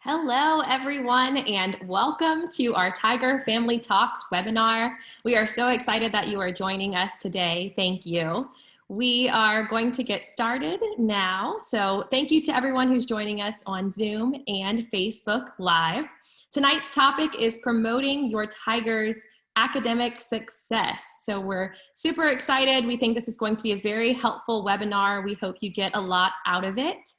Hello, everyone, and welcome to our Tiger Family Talks webinar. We are so excited that you are joining us today. Thank you. We are going to get started now. So thank you to everyone who's joining us on Zoom and Facebook Live. Tonight's topic is promoting your Tiger's academic success. So we're super excited. We think this is going to be a very helpful webinar. We hope you get a lot out of it.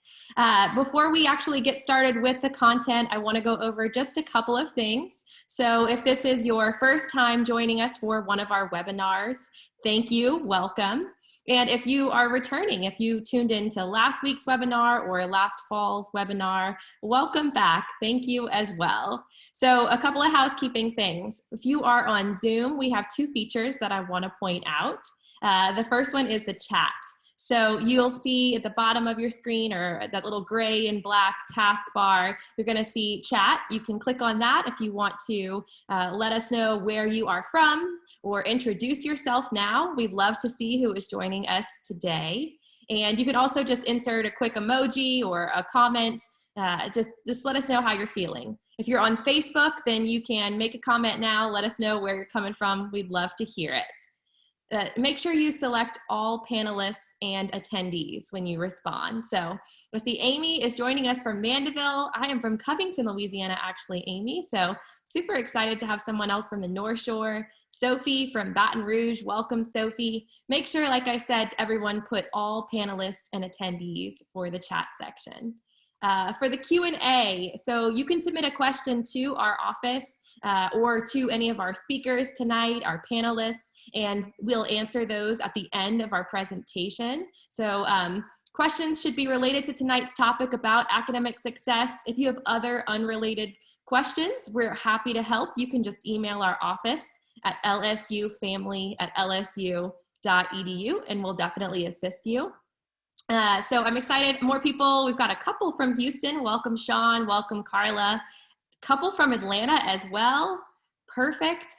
Before we actually get started with the content, I want to go over just a couple of things. So if this is your first time joining us for one of our webinars, thank you, welcome. And if you are returning, if you tuned into last week's webinar or last fall's webinar, welcome back. Thank you as well. So a couple of housekeeping things. If you are on Zoom, we have two features that I want to point out. The first one is the chat. So you'll see at the bottom of your screen, or that little gray and black taskbar, you're going to see chat. You can click on that if you want to let us know where you are from or introduce yourself now. We'd love to see who is joining us today. And you can also just insert a quick emoji or a comment. Just let us know how you're feeling. If you're on Facebook, then you can make a comment now. Let us know where you're coming from. We'd love to hear it. Make sure you select all panelists and attendees when you respond. So let's see, Amy is joining us from Mandeville. I am from Covington, Louisiana, actually, Amy. So super excited to have someone else from the North Shore. Sophie from Baton Rouge, welcome, Sophie. Make sure, like I said, everyone put all panelists and attendees for the chat section. For the Q&A, so you can submit a question to our office or to any of our speakers tonight, our panelists, and we'll answer those at the end of our presentation. So questions should be related to tonight's topic about academic success. If you have other unrelated questions, we're happy to help. You can just email our office at lsufamily@lsu.edu, and we'll definitely assist you. So I'm excited, more people. We've got a couple from Houston. Welcome, Sean. Welcome, Carla. Couple from Atlanta as well. Perfect.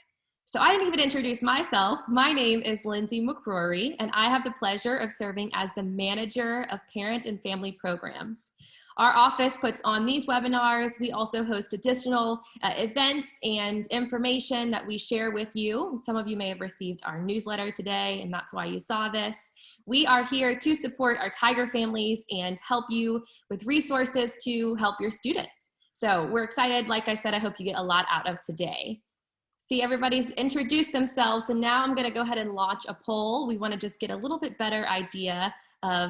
So I didn't even introduce myself. My name is Lindsay McCrory, and I have the pleasure of serving as the manager of Parent and Family Programs. Our office puts on these webinars. We also host additional events and information that we share with you. Some of you may have received our newsletter today, and that's why you saw this. We are here to support our Tiger families and help you with resources to help your students. So we're excited. Like I said, I hope you get a lot out of today. See, everybody's introduced themselves, and now I'm going to go ahead and launch a poll. We want to just get a little bit better idea of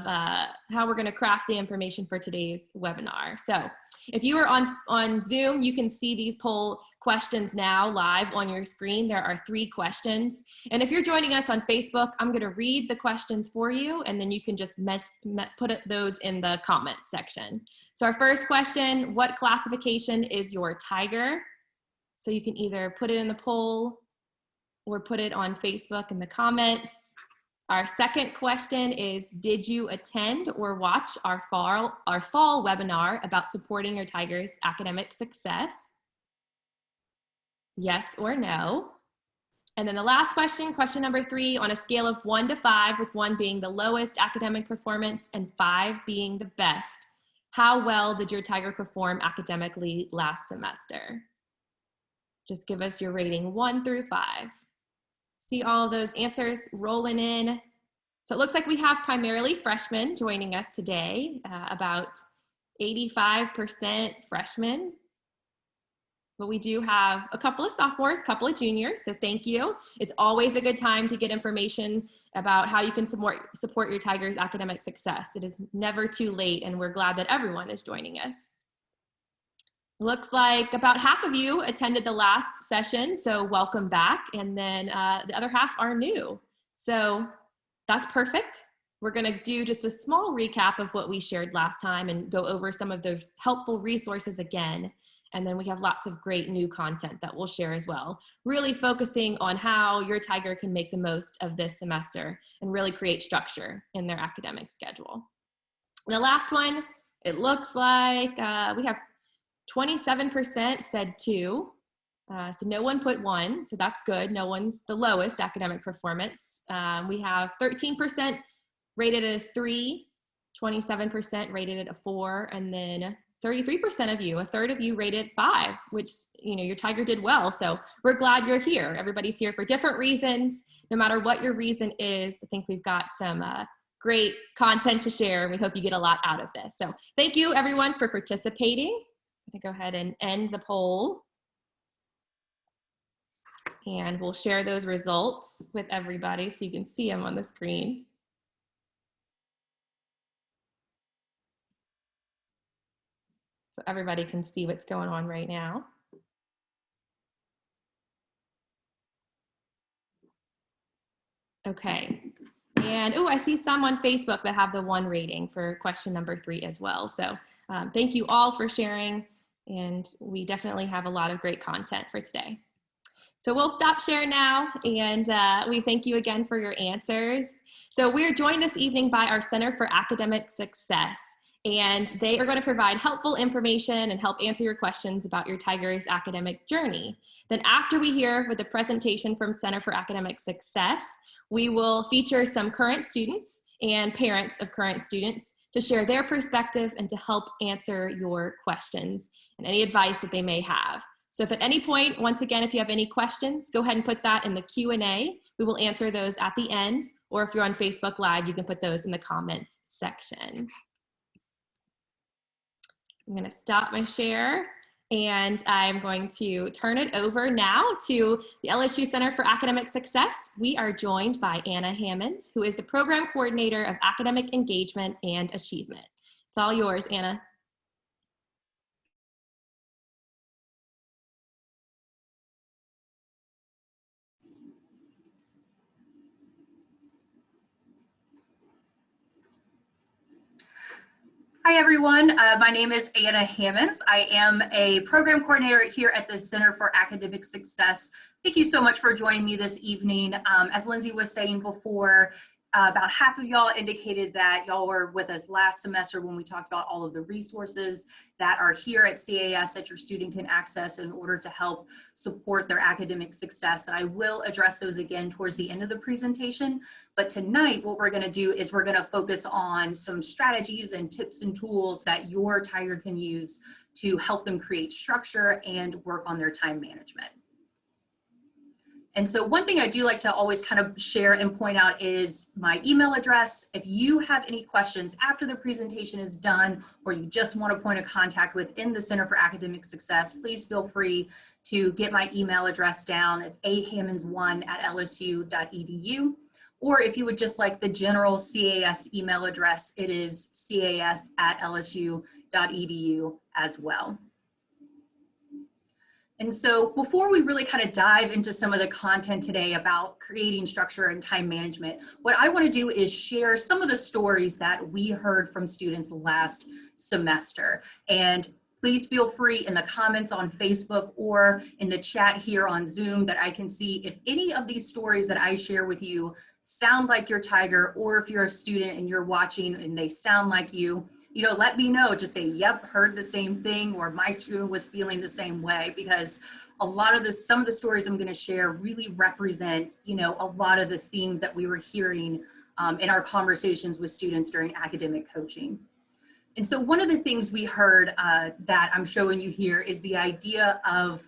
how we're going to craft the information for today's webinar. So if you are on Zoom, you can see these poll questions now live on your screen. There are 3 questions. And if you're joining us on Facebook, I'm going to read the questions for you, and then you can just put those in the comments section. So our first question, what classification is your Tiger? So you can either put it in the poll or put it on Facebook in the comments. Our second question is, did you attend or watch our fall webinar about supporting your Tiger's academic success? Yes or no? And then the last question, question number 3, on a scale of 1 to 5, with 1 being the lowest academic performance and 5 being the best, how well did your Tiger perform academically last semester? Just give us your rating 1 through 5. See all of those answers rolling in. So it looks like we have primarily freshmen joining us today, about 85% freshmen. But we do have a couple of sophomores, a couple of juniors, so thank you. It's always a good time to get information about how you can support your Tiger's academic success. It is never too late, and we're glad that everyone is joining us. Looks like about half of you attended the last session, so welcome back. And then the other half are new. So that's perfect. We're gonna do just a small recap of what we shared last time and go over some of those helpful resources again. And then we have lots of great new content that we'll share as well, really focusing on how your Tiger can make the most of this semester and really create structure in their academic schedule. The last one, it looks like we have 27% said 2, so no one put 1, so that's good. No one's the lowest academic performance. We have 13% rated at a 3, 27% rated at a 4, and then 33% of you, a third of you rated 5, which, your tiger did well. So we're glad you're here. Everybody's here for different reasons. No matter what your reason is, I think we've got some great content to share, and we hope you get a lot out of this. So thank you everyone for participating. I'm gonna go ahead and end the poll. And we'll share those results with everybody so you can see them on the screen. So everybody can see what's going on right now. Okay. And I see some on Facebook that have the 1 rating for question number 3 as well. So thank you all for sharing, and we definitely have a lot of great content for today. So we'll stop sharing now, and we thank you again for your answers. So we're joined this evening by our Center for Academic Success, and they are going to provide helpful information and help answer your questions about your tiger's academic journey. Then after we hear with the presentation from Center for Academic Success, we will feature some current students and parents of current students to share their perspective and to help answer your questions and any advice that they may have. So if at any point, once again, if you have any questions, go ahead and put that in the Q&A. We will answer those at the end, or if you're on Facebook Live, you can put those in the comments section. I'm going to stop my share, and I'm going to turn it over now to the LSU Center for Academic Success. We are joined by Anna Hammond, who is the Program Coordinator of Academic Engagement and Achievement. It's all yours, Anna. Hi everyone, my name is Anna Hammond. I am a program coordinator here at the Center for Academic Success. Thank you so much for joining me this evening. As Lindsay was saying before, about half of y'all indicated that y'all were with us last semester when we talked about all of the resources that are here at CAS that your student can access in order to help support their academic success. And I will address those again towards the end of the presentation. But tonight, what we're going to do is we're going to focus on some strategies and tips and tools that your tiger can use to help them create structure and work on their time management. And so one thing I do like to always kind of share and point out is my email address. If you have any questions after the presentation is done, or you just want a point of contact within the Center for Academic Success, please feel free to get my email address down. It's ahammonds1@lsu.edu. Or if you would just like the general CAS email address, it is cas@lsu.edu as well. And so before we really kind of dive into some of the content today about creating structure and time management, what I want to do is share some of the stories that we heard from students last semester. And please feel free in the comments on Facebook or in the chat here on Zoom that I can see if any of these stories that I share with you sound like your tiger, or if you're a student and you're watching and they sound like you, let me know. Just say, yep, heard the same thing, or my student was feeling the same way, because some of the stories I'm going to share really represent, a lot of the themes that we were hearing in our conversations with students during academic coaching. And so one of the things we heard that I'm showing you here is the idea of,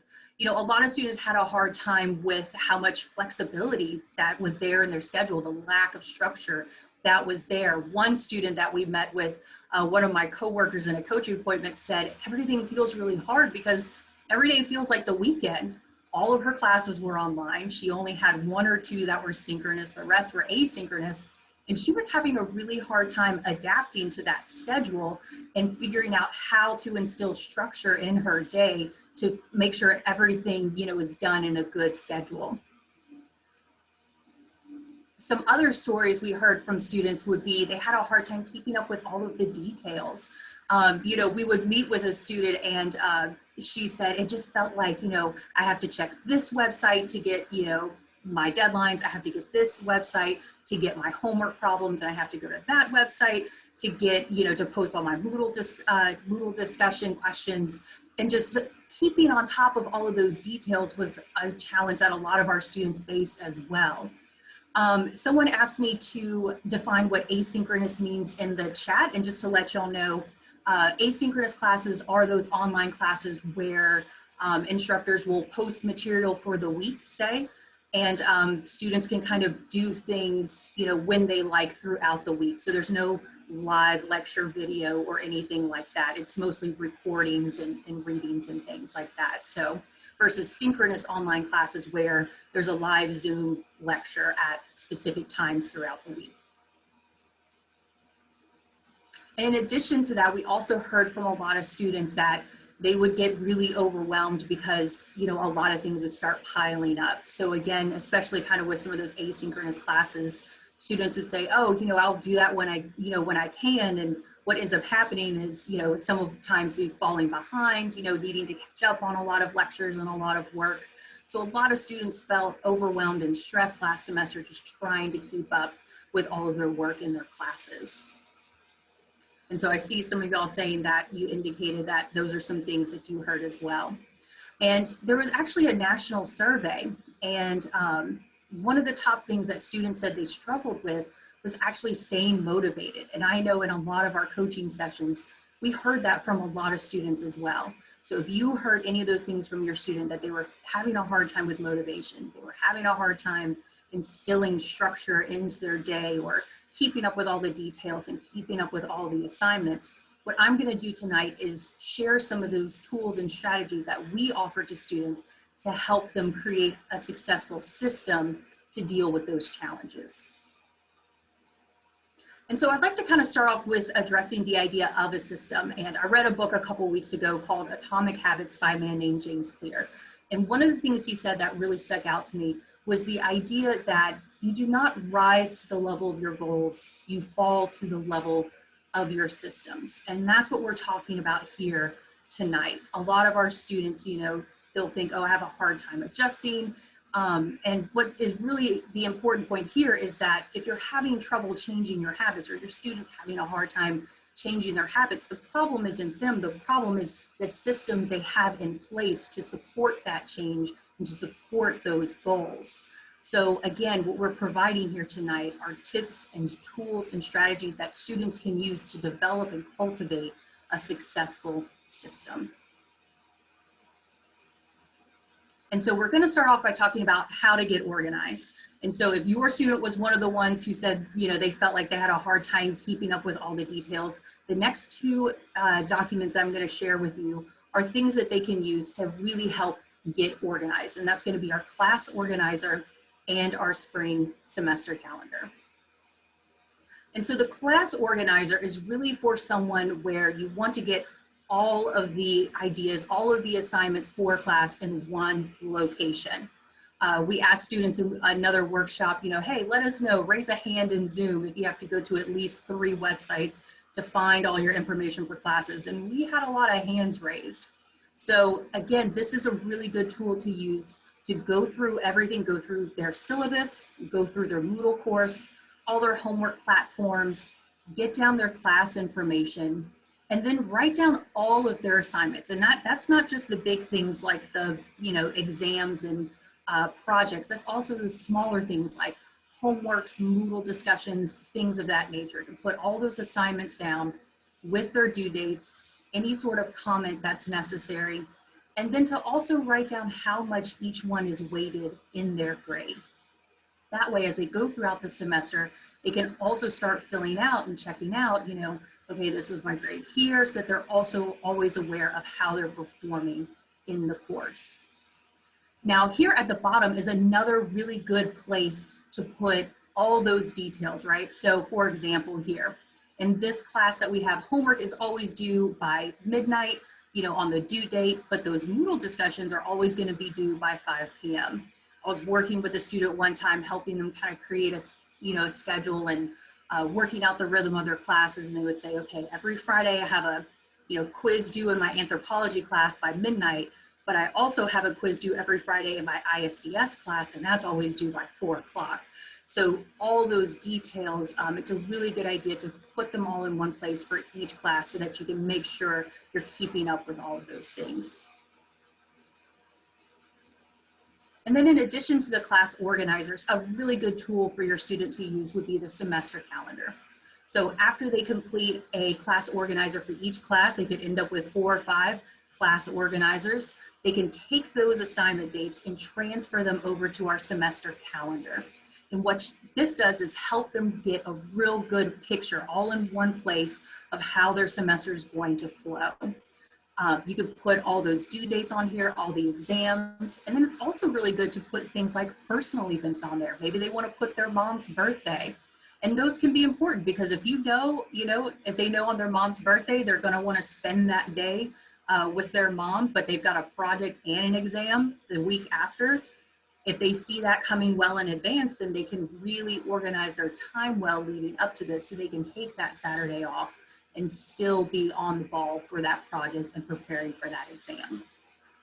a lot of students had a hard time with how much flexibility that was there in their schedule, the lack of structure that was there. One student that we met with, one of my coworkers in a coaching appointment, said everything feels really hard because every day feels like the weekend. All of her classes were online. She only had 1 or 2 that were synchronous, the rest were asynchronous. And she was having a really hard time adapting to that schedule and figuring out how to instill structure in her day to make sure everything, is done in a good schedule. Some other stories we heard from students would be they had a hard time keeping up with all of the details. We would meet with a student and she said, it just felt like, I have to check this website to get, my deadlines. I have to get this website to get my homework problems, and I have to go to that website to get, to post all my Moodle discussion questions. And just keeping on top of all of those details was a challenge that a lot of our students faced as well. Someone asked me to define what asynchronous means in the chat, and just to let y'all know, Asynchronous classes are those online classes where instructors will post material for the week, say, and students can kind of do things, you know, when they like throughout the week. So there's no live lecture video or anything like that. It's mostly recordings and readings and things like that. So versus synchronous online classes where there's a live Zoom lecture at specific times throughout the week. And in addition to that, we also heard from a lot of students that they would get really overwhelmed because, you know, a lot of things would start piling up. So again, especially kind of with some of those asynchronous classes, students would say, oh, you know, I'll do that when I, you know, when I can. And what ends up happening is, you know, some of the times they're falling behind, you know, needing to catch up on a lot of lectures and a lot of work. So a lot of students felt overwhelmed and stressed last semester just trying to keep up with all of their work in their classes. And so I see some of y'all saying that you indicated that those are some things that you heard as well. And there was actually a national survey, and one of the top things that students said they struggled with was actually staying motivated. And I know in a lot of our coaching sessions, we heard that from a lot of students as well. So if you heard any of those things from your student, that they were having a hard time with motivation, they were having a hard time instilling structure into their day or keeping up with all the details and keeping up with all the assignments, what I'm going to do tonight is share some of those tools and strategies that we offer to students to help them create a successful system to deal with those challenges. And so I'd like to kind of start off with addressing the idea of a system. And I read a book a couple weeks ago called Atomic Habits by a man named James Clear. And one of the things he said that really stuck out to me was the idea that you do not rise to the level of your goals, you fall to the level of your systems. And that's what we're talking about here tonight. A lot of our students, you know, they'll think, oh, I have a hard time adjusting. And what is really the important point here is that if you're having trouble changing your habits, or your students having a hard time changing their habits, the problem isn't them. The problem is the systems they have in place to support that change and to support those goals. So again, what we're providing here tonight are tips and tools and strategies that students can use to develop and cultivate a successful system. And so we're going to start off by talking about how to get organized. And so if your student was one of the ones who said, you know, they felt like they had a hard time keeping up with all the details, the next two documents I'm going to share with you are things that they can use to really help get organized. And that's going to be our class organizer and our spring semester calendar. And so the class organizer is really for someone where you want to get all of the ideas, all of the assignments for class in one location. We asked students in another workshop, you know, hey, let us know, raise a hand in Zoom if you have to go to at least 3 websites to find all your information for classes. And we had a lot of hands raised. So again, this is a really good tool to use to go through everything, go through their syllabus, go through their Moodle course, all their homework platforms, get down their class information, and then write down all of their assignments. And that's not just the big things like the, you know, exams and projects. That's also the smaller things like homeworks, Moodle discussions, things of that nature. To put all those assignments down with their due dates, any sort of comment that's necessary, and then to also write down how much each one is weighted in their grade. That way, as they go throughout the semester, they can also start filling out and checking out, you know, okay, this was my grade here, so that they're also always aware of how they're performing in the course. Now, here at the bottom is another really good place to put all those details, right? So for example, here, in this class that we have, homework is always due by midnight, you know, on the due date, but those Moodle discussions are always going to be due by 5 p.m. I was working with a student one time, helping them kind of create a, you know, a schedule and working out the rhythm of their classes. And they would say, okay, every Friday I have a, you know, quiz due in my anthropology class by midnight, but I also have a quiz due every Friday in my ISDS class, and that's always due by 4 o'clock. So all those details, it's a really good idea to put them all in one place for each class so that you can make sure you're keeping up with all of those things. And then in addition to the class organizers, a really good tool for your student to use would be the semester calendar. So after they complete a class organizer for each class, they could end up with 4 or 5 class organizers. They can take those assignment dates and transfer them over to our semester calendar. And what this does is help them get a real good picture all in one place of how their semester is going to flow. You could put all those due dates on here, all the exams, and then it's also really good to put things like personal events on there. Maybe they want to put their mom's birthday. And those can be important because if you know, if they know on their mom's birthday, they're going to want to spend that day with their mom, but they've got a project and an exam the week after. If they see that coming well in advance, then they can really organize their time well leading up to this so they can take that Saturday off and still be on the ball for that project and preparing for that exam.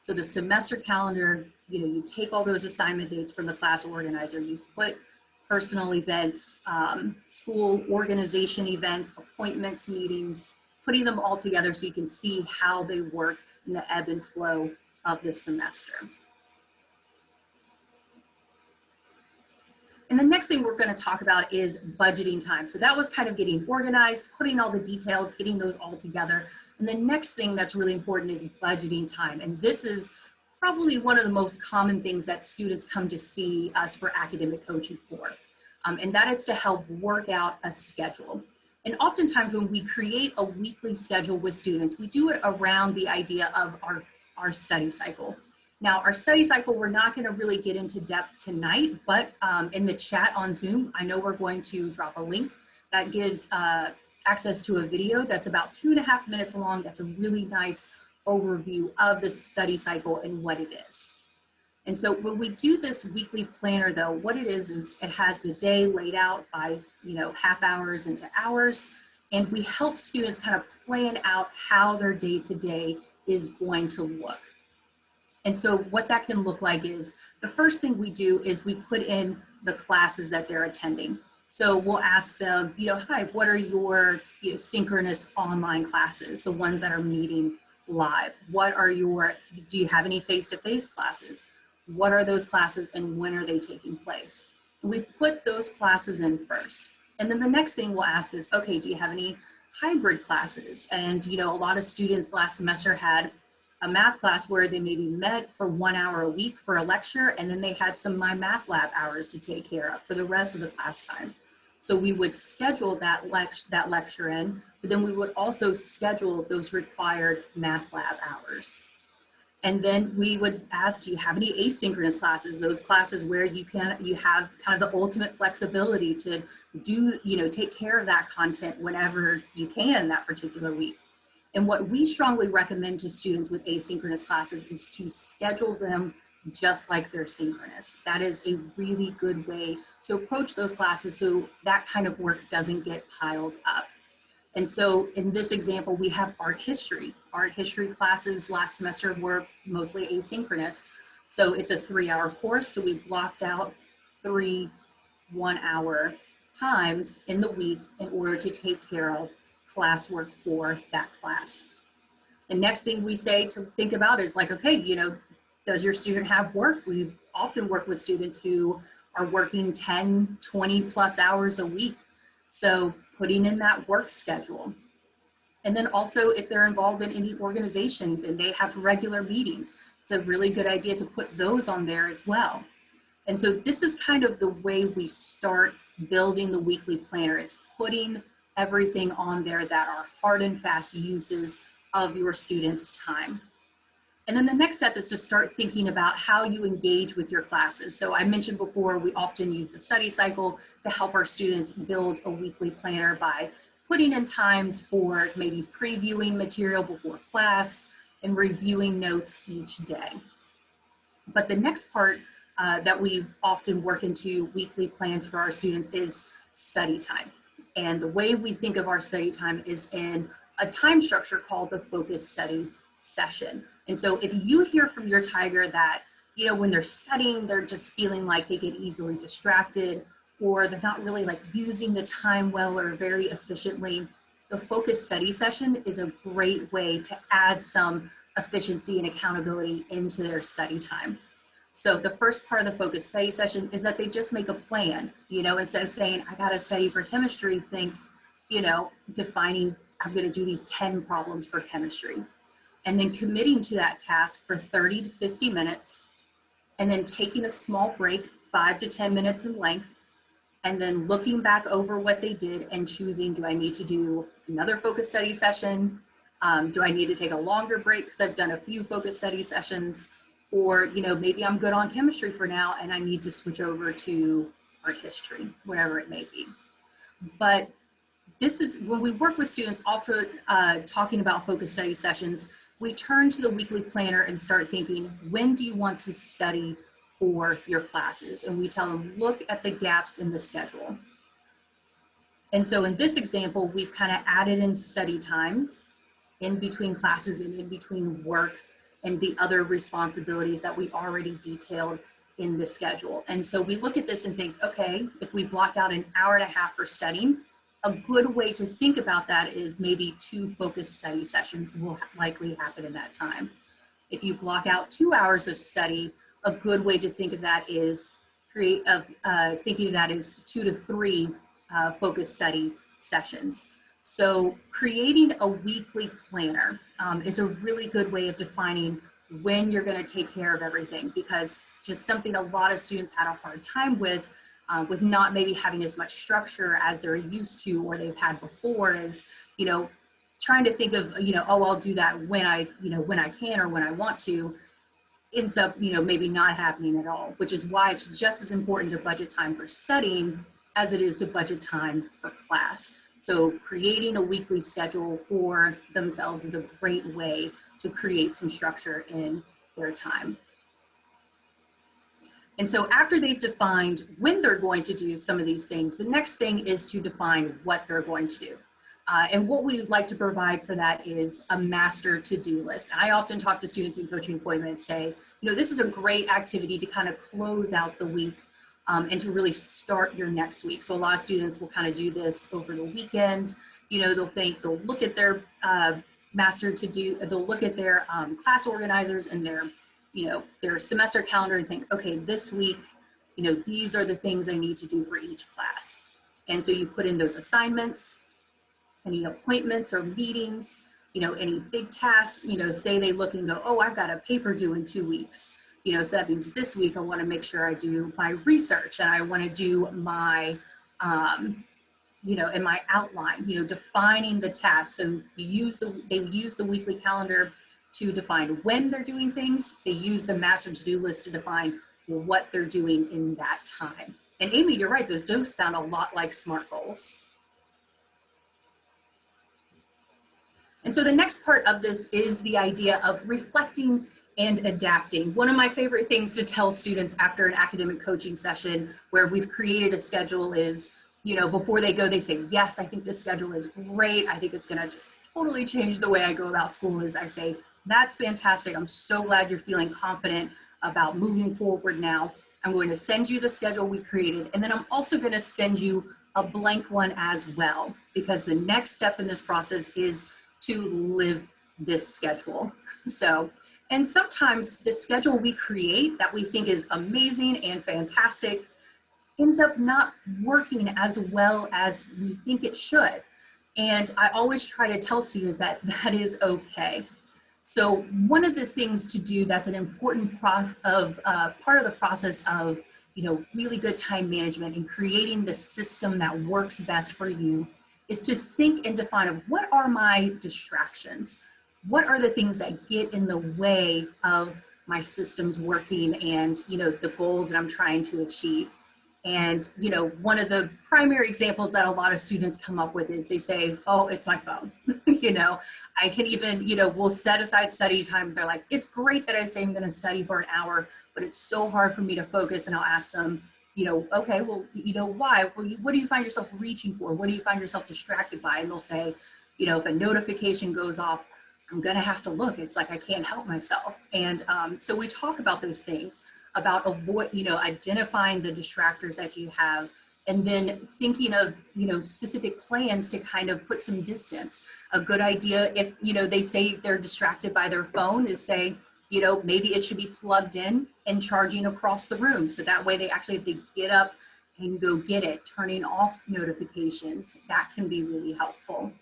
So the semester calendar, you take all those assignment dates from the class organizer, you put personal events, school organization events, appointments, meetings, putting them all together so you can see how they work in the ebb and flow of the semester. And the next thing we're going to talk about is budgeting time. So that was kind of getting organized, putting all the details, getting those all together. And the next thing that's really important is budgeting time. And this is probably one of the most common things that students come to see us for academic coaching for. And that is to help work out a schedule. And oftentimes when we create a weekly schedule with students, we do it around the idea of our study cycle. Now, our study cycle, we're not going to really get into depth tonight, but in the chat on Zoom, I know we're going to drop a link that gives access to a video that's about 2.5 minutes long. That's a really nice overview of the study cycle and what it is. And so when we do this weekly planner, though, what it is it has the day laid out by, half hours into hours, and we help students kind of plan out how their day-to-day is going to look. And so what that can look like is the first thing we do is we put in the classes that they're attending. So we'll ask them, hi, what are your synchronous online classes, the ones that are meeting live? Do you have any face-to-face classes? What are those classes and when are they taking place? And we put those classes in first. And then the next thing we'll ask is, okay, do you have any hybrid classes? And a lot of students last semester had a math class where they maybe met for 1 hour a week for a lecture, and then they had some My Math Lab hours to take care of for the rest of the class time. So we would schedule that lecture in, but then we would also schedule those required Math Lab hours. And then we would ask, do you have any asynchronous classes? Those classes where you have kind of the ultimate flexibility to take care of that content whenever you can that particular week. And what we strongly recommend to students with asynchronous classes is to schedule them just like they're synchronous. That is a really good way to approach those classes so that kind of work doesn't get piled up. And so in this example, we have art history. Art history classes last semester were mostly asynchronous. So it's a 3-hour course. So we blocked out 3 1-hour times in the week in order to take care of classwork for that class. The next thing we say to think about is like, okay, does your student have work? We often work with students who are working 10, 20 plus hours a week. So putting in that work schedule. And then also if they're involved in any organizations and they have regular meetings, it's a really good idea to put those on there as well. And so this is kind of the way we start building the weekly planner, is putting everything on there that are hard and fast uses of your students' time. And then the next step is to start thinking about how you engage with your classes. So I mentioned before, we often use the study cycle to help our students build a weekly planner by putting in times for maybe previewing material before class and reviewing notes each day. But the next part that we often work into weekly plans for our students is study time. And the way we think of our study time is in a time structure called the focus study session. And so if you hear from your Tiger that, when they're studying, they're just feeling like they get easily distracted, or they're not really like using the time well or very efficiently, the focus study session is a great way to add some efficiency and accountability into their study time. So the first part of the focus study session is that they just make a plan, instead of saying, I got to study for chemistry, think, defining, I'm going to do these 10 problems for chemistry, and then committing to that task for 30 to 50 minutes, and then taking a small break, 5 to 10 minutes in length, and then looking back over what they did and choosing, do I need to do another focus study session? Do I need to take a longer break because I've done a few focus study sessions? Or, maybe I'm good on chemistry for now and I need to switch over to art history, whatever it may be. But this is when we work with students, often talking about focus study sessions, we turn to the weekly planner and start thinking, when do you want to study for your classes? And we tell them, look at the gaps in the schedule. And so in this example, we've kind of added in study times in between classes and in between work and the other responsibilities that we already detailed in the schedule. And so we look at this and think, okay, if we blocked out an hour and a half for studying, a good way to think about that is maybe 2 focus study sessions will likely happen in that time. If you block out 2 hours of study, a good way to think of that is thinking of that as 2 to 3 focus study sessions. So creating a weekly planner is a really good way of defining when you're going to take care of everything, because just something a lot of students had a hard time with not maybe having as much structure as they're used to or they've had before is, trying to think of, oh, I'll do that when I can or when I want to, ends up, maybe not happening at all, which is why it's just as important to budget time for studying as it is to budget time for class. So creating a weekly schedule for themselves is a great way to create some structure in their time. And so after they've defined when they're going to do some of these things, the next thing is to define what they're going to do. And what we would like to provide for that is a master to-do list. And I often talk to students in coaching appointments and say, this is a great activity to kind of close out the week and to really start your next week. So a lot of students will kind of do this over the weekend. They'll look at their they'll look at their class organizers and their semester calendar and think, okay, this week, these are the things I need to do for each class. And so you put in those assignments, any appointments or meetings, any big tasks, say they look and go, oh, I've got a paper due in 2 weeks. So that means this week I want to make sure I do my research and I want to do my, in my outline, defining the tasks. So they use the weekly calendar to define when they're doing things. They use the master to-do list to define what they're doing in that time. And Amy, you're right, those do sound a lot like SMART goals. And so the next part of this is the idea of reflecting and adapting. One of my favorite things to tell students after an academic coaching session where we've created a schedule is, before they go, they say, yes, I think this schedule is great. I think it's gonna just totally change the way I go about school. Is I say, that's fantastic. I'm so glad you're feeling confident about moving forward now. I'm going to send you the schedule we created. And then I'm also gonna send you a blank one as well, because the next step in this process is to live this schedule. So, and sometimes the schedule we create that we think is amazing and fantastic ends up not working as well as we think it should. And I always try to tell students that that is okay. So one of the things to do that's an important part of the process of really good time management and creating the system that works best for you is to think and define of what are my distractions? What are the things that get in the way of my systems working and the goals that I'm trying to achieve? And one of the primary examples that a lot of students come up with is they say, oh, it's my phone. I can even, we'll set aside study time. They're like, it's great that I say I'm going to study for an hour, but it's so hard for me to focus. And I'll ask them, okay, well, why? Well, what do you find yourself reaching for? What do you find yourself distracted by? And they'll say, if a notification goes off, I'm going to have to look. It's like I can't help myself. And so we talk about those things, about identifying the distractors that you have, and then thinking of, specific plans to kind of put some distance. A good idea, if, they say they're distracted by their phone, is say, maybe it should be plugged in and charging across the room. So that way they actually have to get up and go get it, turning off notifications, that can be really helpful.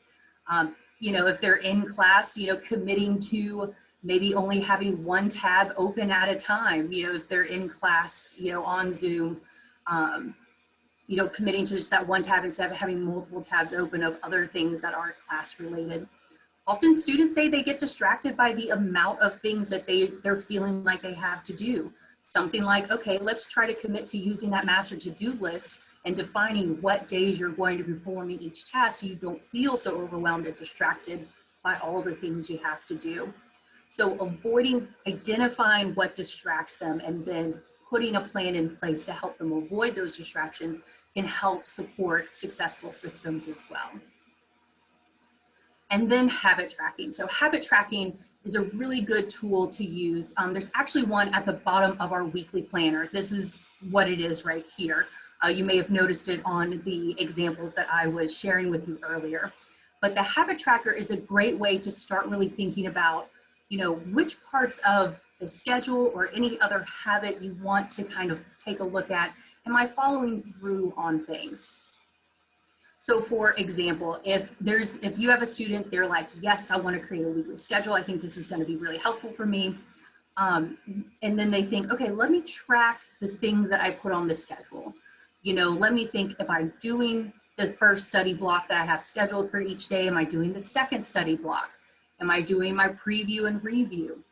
You know, if they're in class, you know, committing to maybe only having one tab open at a time, you know, if they're in class, you know, on Zoom, you know, committing to just that one tab instead of having multiple tabs open of other things that aren't class related. Often students say they get distracted by the amount of things that they're feeling like they have to do. Something like, okay, let's try to commit to using that master to-do list and defining what days you're going to be performing each task so you don't feel so overwhelmed or distracted by all the things you have to do. So identifying what distracts them and then putting a plan in place to help them avoid those distractions can help support successful systems as well. And then habit tracking. So habit tracking is a really good tool to use. There's actually one at the bottom of our weekly planner. This is what it is right here. You may have noticed it on the examples that I was sharing with you earlier. But the habit tracker is a great way to start really thinking about, you know, which parts of the schedule or any other habit you want to kind of take a look at. Am I following through on things? So for example, if you have a student, they're like, yes, I want to create a weekly schedule. I think this is going to be really helpful for me. And then they think, okay, let me track the things that I put on the schedule. You know, let me think, am I doing the first study block that I have scheduled for each day? Am I doing the second study block? Am I doing my preview and review?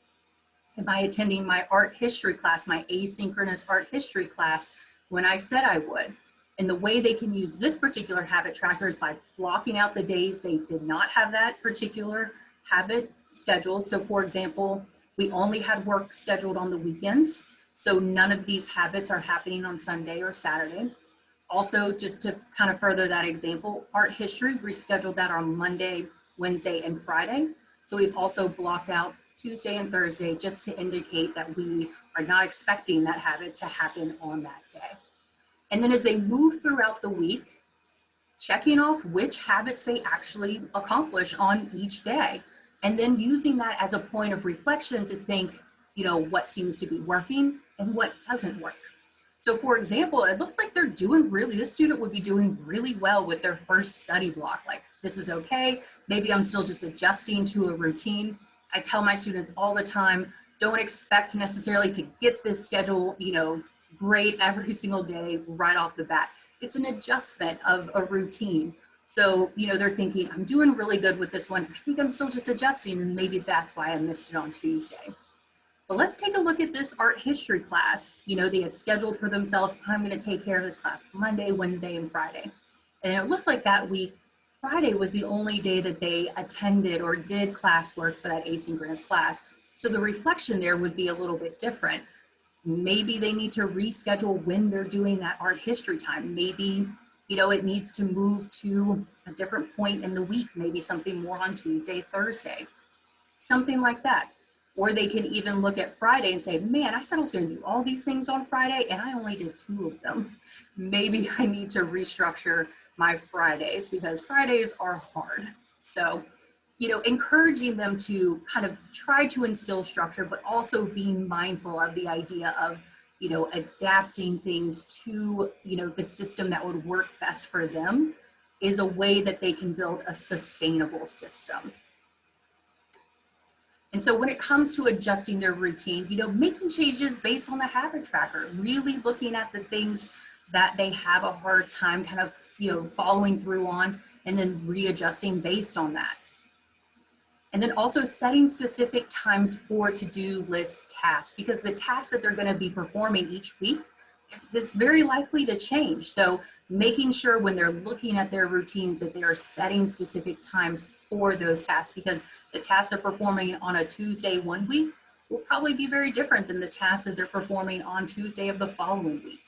Am I attending my art history class, my asynchronous art history class when I said I would? And the way they can use this particular habit tracker is by blocking out the days they did not have that particular habit scheduled. So for example, we only had work scheduled on the weekends. So none of these habits are happening on Sunday or Saturday. Also, just to kind of further that example, art history, we scheduled that on Monday, Wednesday, and Friday. So we've also blocked out Tuesday and Thursday just to indicate that we are not expecting that habit to happen on that day. And then as they move throughout the week, checking off which habits they actually accomplish on each day, and then using that as a point of reflection to think, you know, what seems to be working and what doesn't work. So for example, it looks like this student would be doing really well with their first study block. Like, this is okay. Maybe I'm still just adjusting to a routine. I tell my students all the time, don't expect necessarily to get this schedule, you know, great every single day right off the bat. It's an adjustment of a routine. So, you know, they're thinking, I'm doing really good with this one. I think I'm still just adjusting, and maybe that's why I missed it on Tuesday. But let's take a look at this art history class. You know, they had scheduled for themselves, I'm going to take care of this class Monday, Wednesday, and Friday. And it looks like that week, Friday was the only day that they attended or did classwork for that asynchronous class. So the reflection there would be a little bit different. Maybe they need to reschedule when they're doing that art history time. Maybe, you know, it needs to move to a different point in the week, maybe something more on Tuesday, Thursday, something like that. Or they can even look at Friday and say, man, I said I was going to do all these things on Friday and I only did 2 of them. Maybe I need to restructure my Fridays because Fridays are hard. So, you know, encouraging them to kind of try to instill structure, but also being mindful of the idea of, you know, adapting things to, you know, the system that would work best for them is a way that they can build a sustainable system. And so when it comes to adjusting their routine, you know, making changes based on the habit tracker, really looking at the things that they have a hard time kind of, you know, following through on, and then readjusting based on that. And then also setting specific times for to-do list tasks, because the tasks that they're going to be performing each week, it's very likely to change. So making sure when they're looking at their routines that they are setting specific times for those tasks, because the tasks they're performing on a Tuesday one week will probably be very different than the tasks that they're performing on Tuesday of the following week.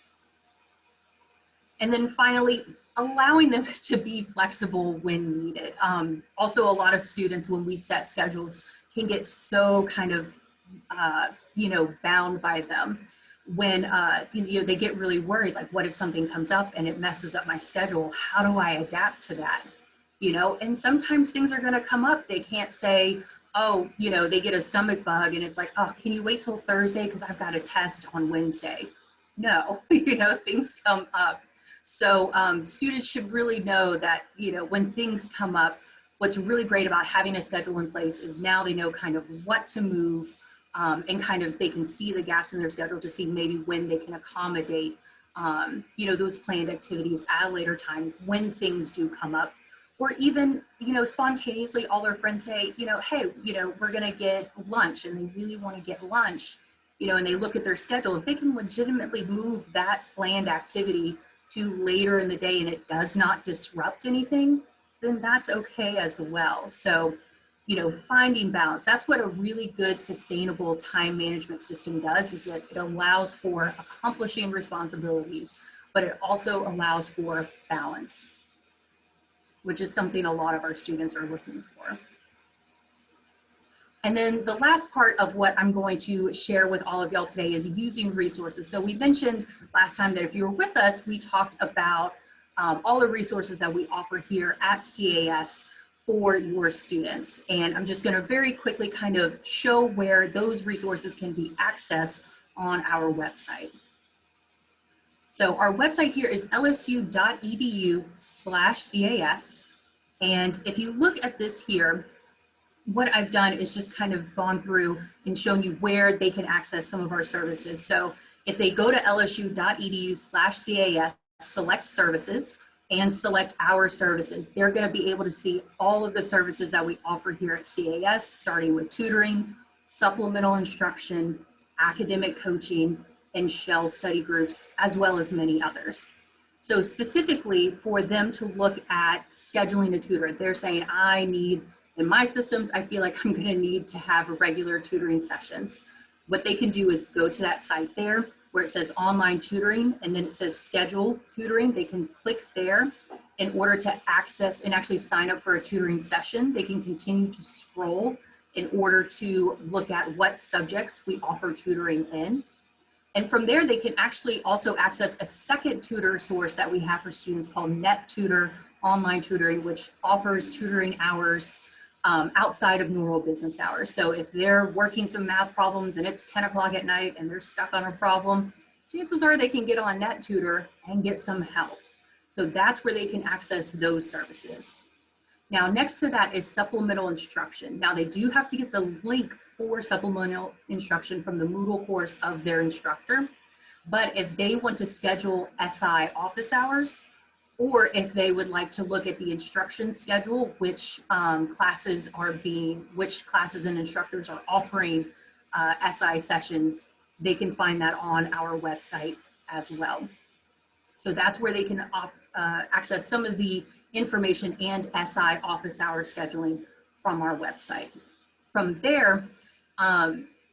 And then finally, allowing them to be flexible when needed. Also, a lot of students, when we set schedules, can get so kind of, you know, bound by them. When, you know, they get really worried, like, what if something comes up and it messes up my schedule? How do I adapt to that? You know, and sometimes things are going to come up. They can't say, oh, you know, they get a stomach bug and it's like, oh, can you wait till Thursday because I've got a test on Wednesday? No, you know, things come up. So students should really know that, when things come up, what's really great about having a schedule in place is now they know kind of what to move, and kind of they can see the gaps in their schedule to see maybe when they can accommodate, those planned activities at a later time when things do come up. Or even, spontaneously all their friends say, hey, we're going to get lunch, and they really want to get lunch, and they look at their schedule. If they can legitimately move that planned activity to later in the day and it does not disrupt anything, then that's okay as well. So, finding balance, that's what a really good sustainable time management system does, is that it allows for accomplishing responsibilities, but it also allows for balance, which is something a lot of our students are looking for. And then the last part of what I'm going to share with all of y'all today is using resources. So we mentioned last time that if you were with us, we talked about all the resources that we offer here at CAS for your students. And I'm just going to very quickly kind of show where those resources can be accessed on our website. So our website here is lsu.edu/CAS. And if you look at this here, what I've done is just kind of gone through and shown you where they can access some of our services. So if they go to lsu.edu/CAS, select services and select our services, they're going to be able to see all of the services that we offer here at CAS, starting with tutoring, supplemental instruction, academic coaching, and shell study groups, as well as many others. So specifically for them to look at scheduling a tutor, they're saying, in my systems, I feel like I'm going to need to have regular tutoring sessions. What they can do is go to that site there where it says online tutoring, and then it says schedule tutoring. They can click there in order to access and actually sign up for a tutoring session. They can continue to scroll in order to look at what subjects we offer tutoring in. And from there, they can actually also access a second tutor source that we have for students called Net Tutor online tutoring, which offers tutoring hours outside of normal business hours. So if they're working some math problems and it's 10 o'clock at night and they're stuck on a problem, chances are they can get on Net Tutor and get some help. So that's where they can access those services. Now, next to that is supplemental instruction. Now, they do have to get the link for supplemental instruction from the Moodle course of their instructor. But if they want to schedule SI office hours, or if they would like to look at the instruction schedule, which classes and instructors are offering SI sessions, they can find that on our website as well. So that's where they can access some of the information and SI office hour scheduling from our website. From there,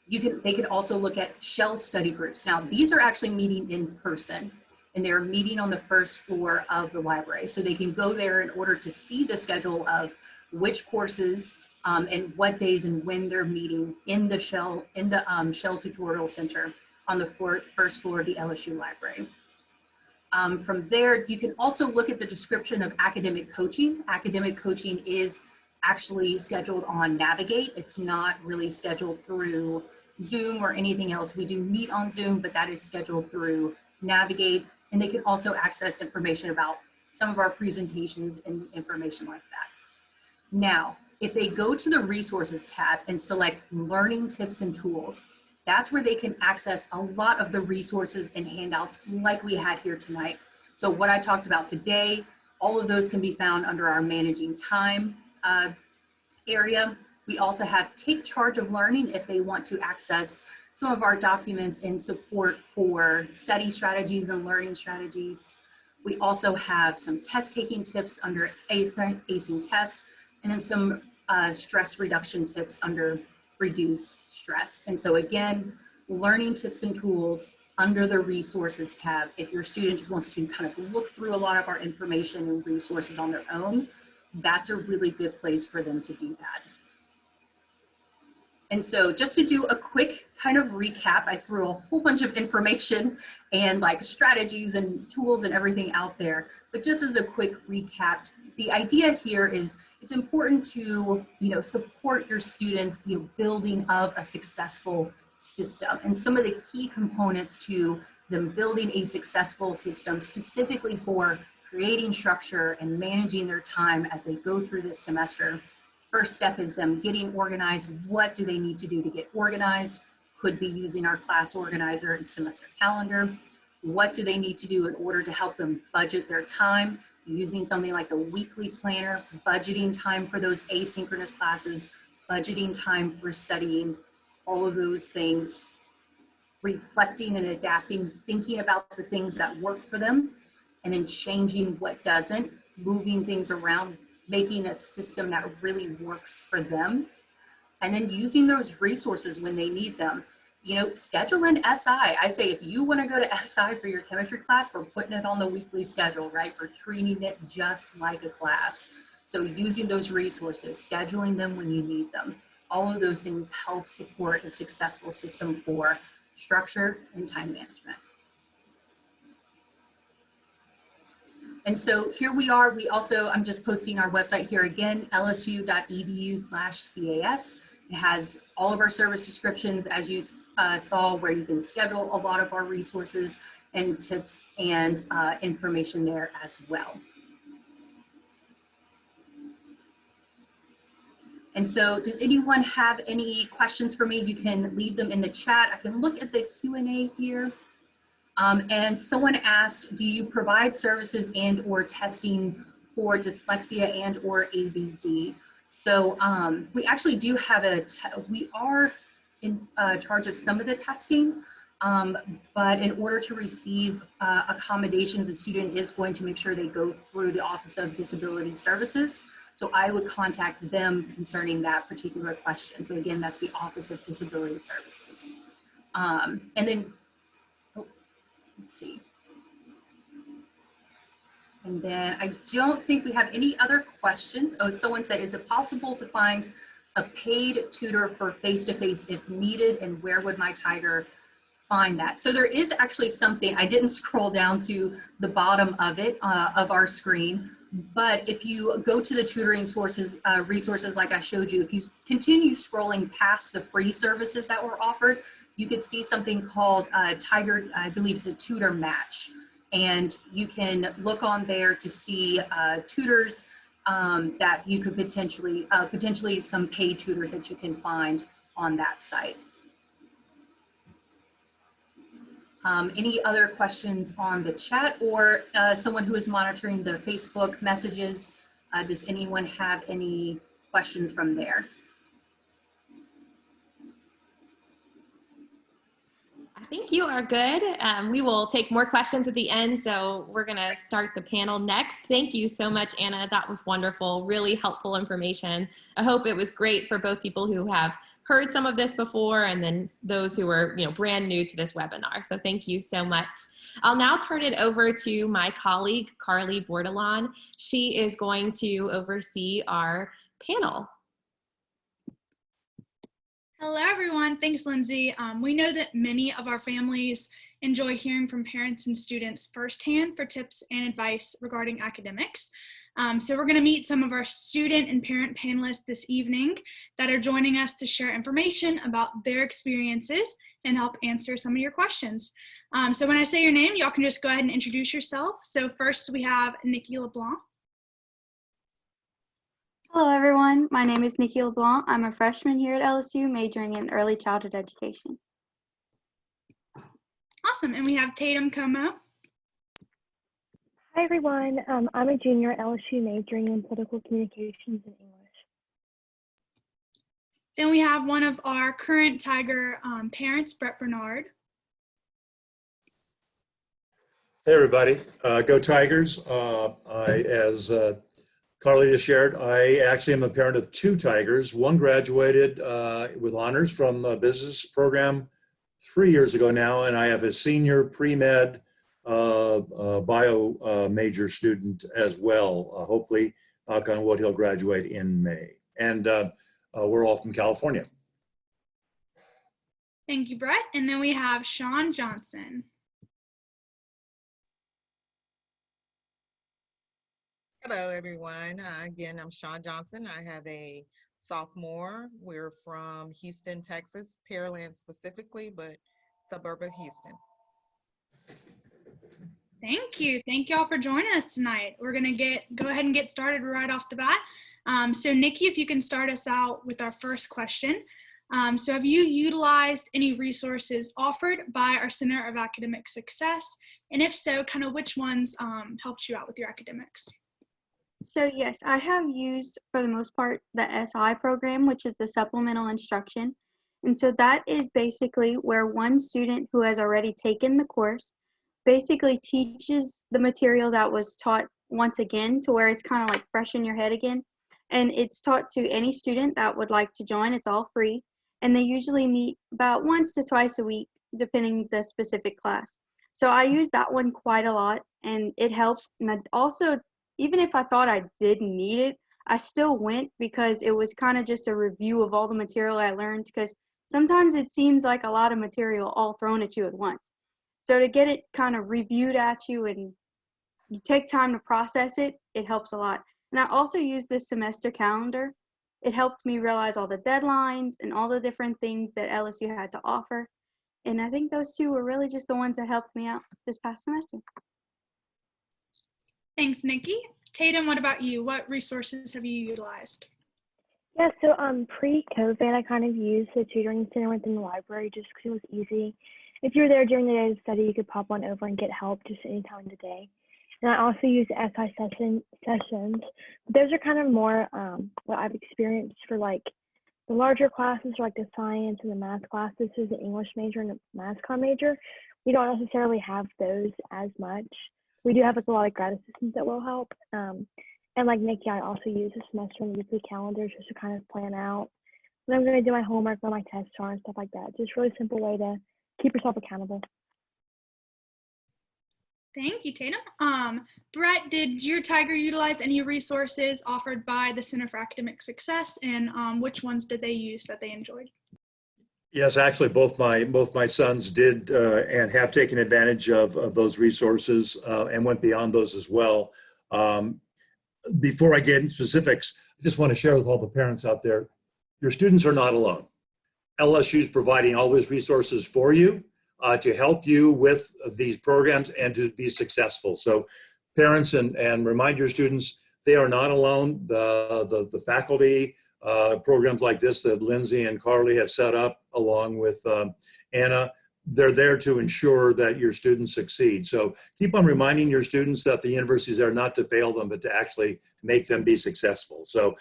they could also look at shell study groups. Now, these are actually meeting in person, and they're meeting on the first floor of the library. So they can go there in order to see the schedule of which courses and what days and when they're meeting in the Shell Tutorial Center on the first floor of the LSU library. From there, you can also look at the description of academic coaching. Academic coaching is actually scheduled on Navigate. It's not really scheduled through Zoom or anything else. We do meet on Zoom, but that is scheduled through Navigate. And they can also access information about some of our presentations and information like that. Now, if they go to the resources tab and select learning tips and tools, that's where they can access a lot of the resources and handouts like we had here tonight. So what I talked about today, all of those can be found under our managing time area. We also have take charge of learning if they want to access some of our documents in support for study strategies and learning strategies. We also have some test taking tips under acing test, and then some stress reduction tips under reduce stress. And so again, learning tips and tools under the resources tab. If your student just wants to kind of look through a lot of our information and resources on their own, that's a really good place for them to do that. And so just to do a quick kind of recap, I threw a whole bunch of information and like strategies and tools and everything out there, but just as a quick recap, the idea here is it's important to, support your students, building of a successful system. And some of the key components to them building a successful system specifically for creating structure and managing their time as they go through this semester. First step is them getting organized. What do they need to do to get organized? Could be using our class organizer and semester calendar. What do they need to do in order to help them budget their time? Using something like the weekly planner, budgeting time for those asynchronous classes, budgeting time for studying, all of those things, reflecting and adapting, thinking about the things that work for them, and then changing what doesn't, moving things around, making a system that really works for them, and then using those resources when they need them. You know, schedule an SI. I say if you want to go to SI for your chemistry class, we're putting it on the weekly schedule, right? We're treating it just like a class. So using those resources, scheduling them when you need them, all of those things help support a successful system for structure and time management. And so here we are. I'm just posting our website here again, lsu.edu/CAS. It has all of our service descriptions, as you saw, where you can schedule a lot of our resources and tips and information there as well. And so does anyone have any questions for me? You can leave them in the chat. I can look at the Q&A here. And someone asked, do you provide services and or testing for dyslexia and or ADD? So we actually do have we are in charge of some of the testing, but in order to receive accommodations, the student is going to make sure they go through the Office of Disability Services. So I would contact them concerning that particular question. So again, that's the Office of Disability Services. And then, let's see. And then I don't think we have any other questions. Oh, someone said, is it possible to find a paid tutor for face-to-face if needed, and where would my Tiger find that? So there is actually something, I didn't scroll down to the bottom of it, of our screen, but if you go to the tutoring sources, resources like I showed you, if you continue scrolling past the free services that were offered, you could see something called Tiger, I believe it's a tutor match. And you can look on there to see tutors that you could potentially some paid tutors that you can find on that site. Any other questions on the chat, or someone who is monitoring the Facebook messages? Does anyone have any questions from there? I think you are good. We will take more questions at the end, so we're going to start the panel next. Thank you so much, Anna. That was wonderful, really helpful information. I hope it was great for both people who have heard some of this before and then those who are brand new to this webinar. So thank you so much. I'll now turn it over to my colleague, Carly Bordelon. She is going to oversee our panel. Hello, everyone. Thanks, Lindsay. We know that many of our families enjoy hearing from parents and students firsthand for tips and advice regarding academics. So we're going to meet some of our student and parent panelists this evening that are joining us to share information about their experiences and help answer some of your questions. So when I say your name, y'all can just go ahead and introduce yourself. So first we have Nikki Leblanc. Hello, everyone. My name is Nikki Leblanc. I'm a freshman here at LSU, majoring in early childhood education. Awesome. And we have Tatum Como. Hi, everyone. I'm a junior at LSU, majoring in political communications and English. Then we have one of our current Tiger parents, Brett Bernard. Hey, everybody. Go Tigers. As Carly just shared, I actually am a parent of two Tigers. One graduated with honors from a business program 3 years ago now, and I have a senior pre-med bio major student as well. Hopefully, knock on wood, he'll graduate in May. And we're all from California. Thank you, Brett. And then we have Sean Johnson. Hello, everyone. Again, I'm Shawn Johnson. I have a sophomore. We're from Houston, Texas, Pearland specifically, but suburb of Houston. Thank you. Thank you all for joining us tonight. We're going to go ahead and get started right off the bat. So Nikki, if you can start us out with our first question. So have you utilized any resources offered by our Center of Academic Success? And if so, kind of which ones helped you out with your academics? So yes, I have used, for the most part, the SI program, which is the Supplemental Instruction. And so that is basically where one student who has already taken the course basically teaches the material that was taught once again, to where it's kind of like fresh in your head again. And it's taught to any student that would like to join. It's all free. And they usually meet about once to twice a week, depending the specific class. So I use that one quite a lot, and it helps. And I also, even if I thought I didn't need it, I still went because it was kind of just a review of all the material I learned, because sometimes it seems like a lot of material all thrown at you at once. So to get it kind of reviewed at you and you take time to process it, it helps a lot. And I also use this semester calendar. It helped me realize all the deadlines and all the different things that LSU had to offer. And I think those two were really just the ones that helped me out this past semester. Thanks, Nikki. Tatum, what about you? What resources have you utilized? Yeah, so pre-COVID, I kind of used the tutoring center within the library just because it was easy. If you were there during the day of study, you could pop on over and get help just any time of the day. And I also use SI sessions. Those are kind of more what I've experienced for like the larger classes, like the science and the math classes. There's an English major and a math comm major. We don't necessarily have those as much. We do have like a lot of grad assistants that will help. And like Nikki, I also use a semester and weekly calendars just to kind of plan out when I'm going to do my homework, when my tests are, and stuff like that. Just really simple way to keep yourself accountable. Thank you, Tatum. Brett, did your Tiger utilize any resources offered by the Center for Academic Success, and which ones did they use that they enjoyed? Yes, actually, both my sons did and have taken advantage of those resources and went beyond those as well. Before I get into specifics, I just want to share with all the parents out there, your students are not alone. LSU is providing all these resources for you to help you with these programs and to be successful. So parents and remind your students, they are not alone. The faculty programs like this that Lindsay and Carly have set up along with Anna, they're there to ensure that your students succeed. So keep on reminding your students that the university is there not to fail them, but to actually make them be successful. So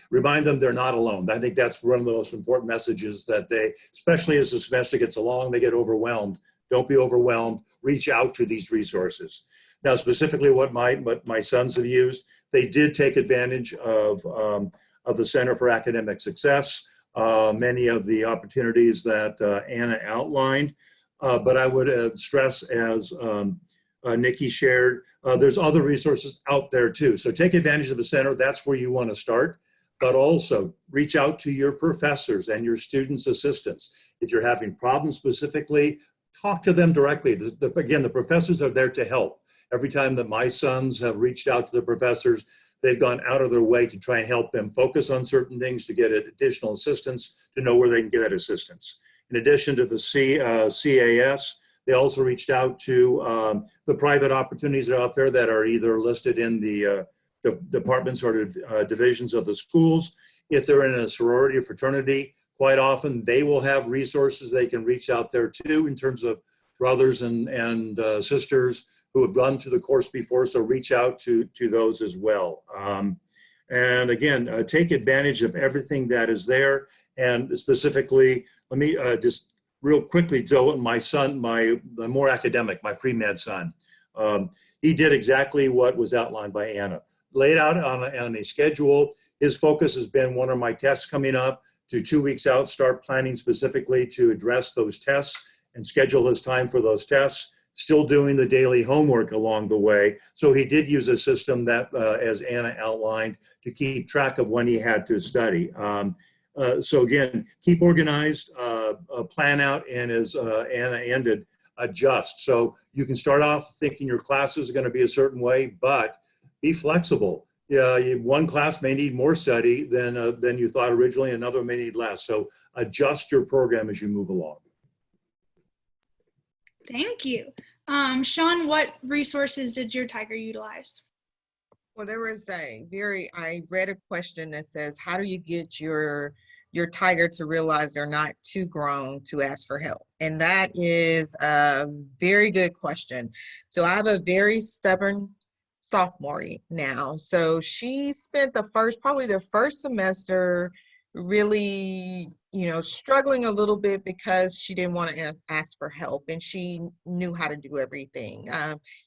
remind them they're not alone. I think that's one of the most important messages that they, especially as the semester gets along, they get overwhelmed. Don't be overwhelmed. Reach out to these resources. Now, specifically what my sons have used, they did take advantage of the Center for Academic Success. Many of the opportunities that Anna outlined, but I would stress, as Nikki shared, there's other resources out there too. So take advantage of the center. That's where you want to start, but also reach out to your professors and your students' assistants. If you're having problems specifically, talk to them directly. Again, the professors are there to help. Every time that my sons have reached out to the professors, they've gone out of their way to try and help them focus on certain things, to get additional assistance, to know where they can get that assistance. In addition to the CAS, they also reached out to the private opportunities that are out there that are either listed in the departments or divisions of the schools. If they're in a sorority or fraternity, quite often they will have resources they can reach out there too, in terms of brothers and sisters who have gone through the course before, so reach out to those as well. And again, take advantage of everything that is there. And specifically, let me just real quickly go, my son, the more academic, my pre-med son, he did exactly what was outlined by Anna. Laid out on a schedule. His focus has been, one of my tests coming up, to 2 weeks out, start planning specifically to address those tests and schedule his time for those tests. Still doing the daily homework along the way. So he did use a system that, as Anna outlined, to keep track of when he had to study. So again, keep organized, plan out, and as Anna ended, adjust. So you can start off thinking your classes are going to be a certain way, but be flexible. Yeah, one class may need more study than you thought originally, another may need less. So adjust your program as you move along. Thank you. Sean, what resources did your Tiger utilize? Well, there was I read a question that says, how do you get your Tiger to realize they're not too grown to ask for help? And that is a very good question. So I have a very stubborn sophomore now. So she spent probably the first semester really, struggling a little bit because she didn't want to ask for help, and she knew how to do everything.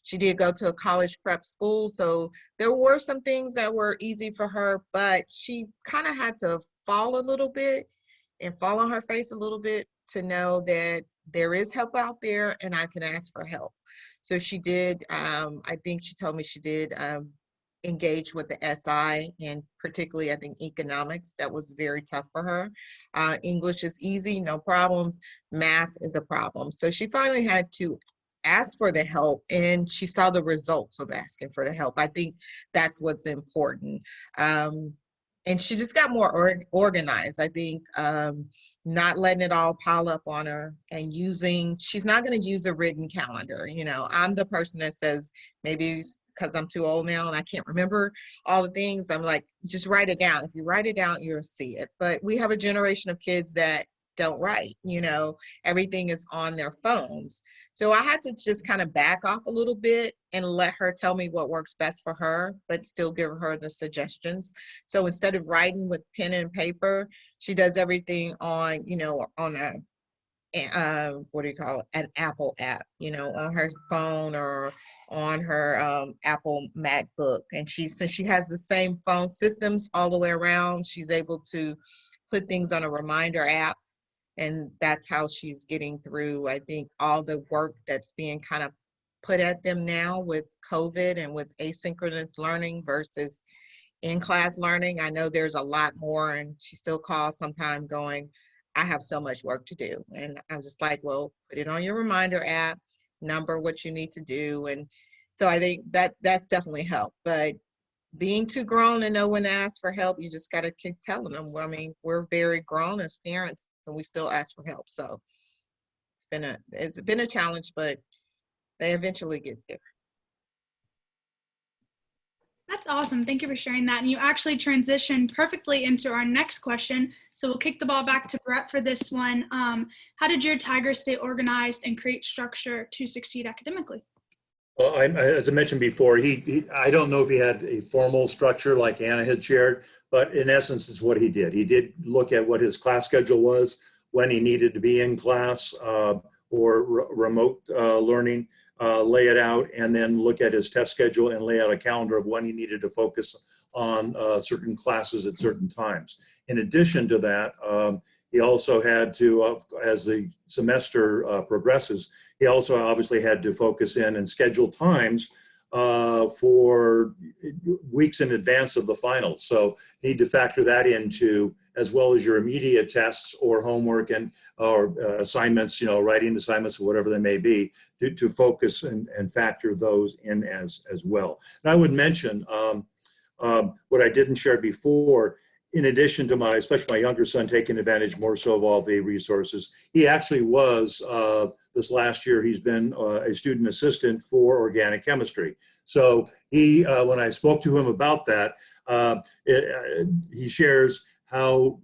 She did go to a college prep school, so there were some things that were easy for her, but she kind of had to fall a little bit and fall on her face a little bit to know that there is help out there and I can ask for help. So she did, I think she told me she did engage with the SI, and particularly I think economics. That was very tough for her. English is easy, no problems. Math is a problem. So she finally had to ask for the help, and she saw the results of asking for the help. I think that's what's important. And she just got more organized. I think not letting it all pile up on her, and she's not going to use a written calendar. I'm the person that says, maybe because I'm too old now and I can't remember all the things, I'm like, just write it down. If you write it down, you'll see it. But we have a generation of kids that don't write, everything is on their phones. So I had to just kind of back off a little bit and let her tell me what works best for her, but still give her the suggestions. So instead of writing with pen and paper, she does everything on, on what do you call it, an Apple app, on her phone or on her Apple MacBook. And since she has the same phone systems all the way around, she's able to put things on a reminder app. And that's how she's getting through, I think, all the work that's being kind of put at them now with COVID and with asynchronous learning versus in-class learning. I know there's a lot more, and she still calls sometime going, I have so much work to do. And I'm just like, well, put it on your reminder app, number what you need to do. And so I think that's definitely helped. But being too grown and know when to ask for help, you just got to keep telling them. I mean, we're very grown as parents, and we still ask for help. So it's been a challenge, but they eventually get there. That's awesome. Thank you for sharing that. And you actually transitioned perfectly into our next question. So we'll kick the ball back to Brett for this one. How did your Tiger stay organized and create structure to succeed academically? Well, as I mentioned before, I don't know if he had a formal structure like Anna had shared, but in essence, it's what he did. He did look at what his class schedule was, when he needed to be in class or remote learning, lay it out, and then look at his test schedule and lay out a calendar of when he needed to focus on certain classes at certain times. In addition to that, he also had to, as the semester progresses, he also obviously had to focus in and schedule times for weeks in advance of the final. So need to factor that into, as well as your immediate tests or homework or assignments, writing assignments or whatever they may be, to focus and factor those in as well. And I would mention what I didn't share before. In addition to especially my younger son taking advantage more so of all the resources, he actually was, this last year, he's been a student assistant for organic chemistry. So when I spoke to him about that, he shares how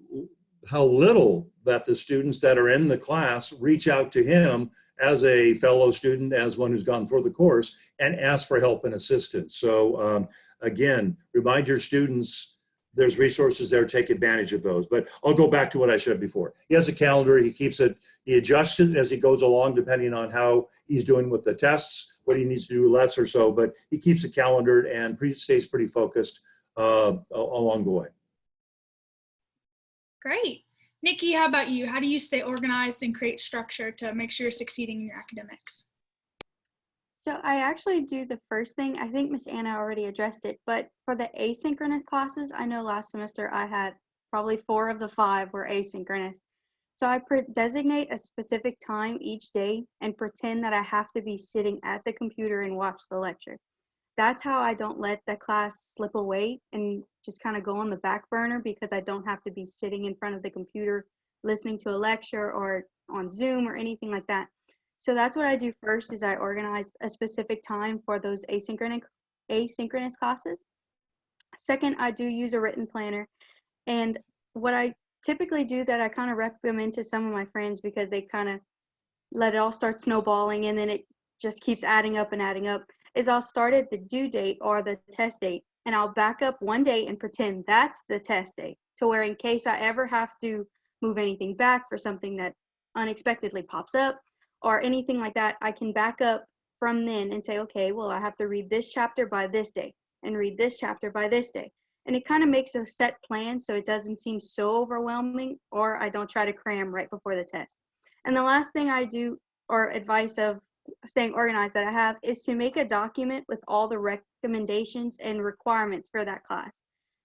little that the students that are in the class reach out to him as a fellow student, as one who's gone through the course, and ask for help and assistance. So again, remind your students there's resources there, take advantage of those. But I'll go back to what I said before. He has a calendar, he keeps it, he adjusts it as he goes along, depending on how he's doing with the tests, what he needs to do less or so, but he keeps a calendar and stays pretty focused along the way. Great. Nikki, how about you? How do you stay organized and create structure to make sure you're succeeding in your academics? So I actually do the first thing. I think Miss Anna already addressed it, but for the asynchronous classes, I know last semester I had probably 4 of the 5 were asynchronous. So I designate a specific time each day and pretend that I have to be sitting at the computer and watch the lecture. that's how I don't let the class slip away and just kind of go on the back burner, because I don't have to be sitting in front of the computer listening to a lecture or on Zoom or anything like that. So that's what I do first, is I organize a specific time for those asynchronous classes. Second, I do use a written planner. And what I typically do that I kind of recommend to some of my friends, because they kind of let it all start snowballing and then it just keeps adding up and adding up, is I'll start at the due date or the test date, and I'll back up one day and pretend that's the test date, to where in case I ever have to move anything back for something that unexpectedly pops up or anything like that, I can back up from then and say, okay, well, I have to read this chapter by this day and read this chapter by this day. And it kind of makes a set plan so it doesn't seem so overwhelming, or I don't try to cram right before the test. And the last thing I do, or advice of staying organized that I have, is to make a document with all the recommendations and requirements for that class.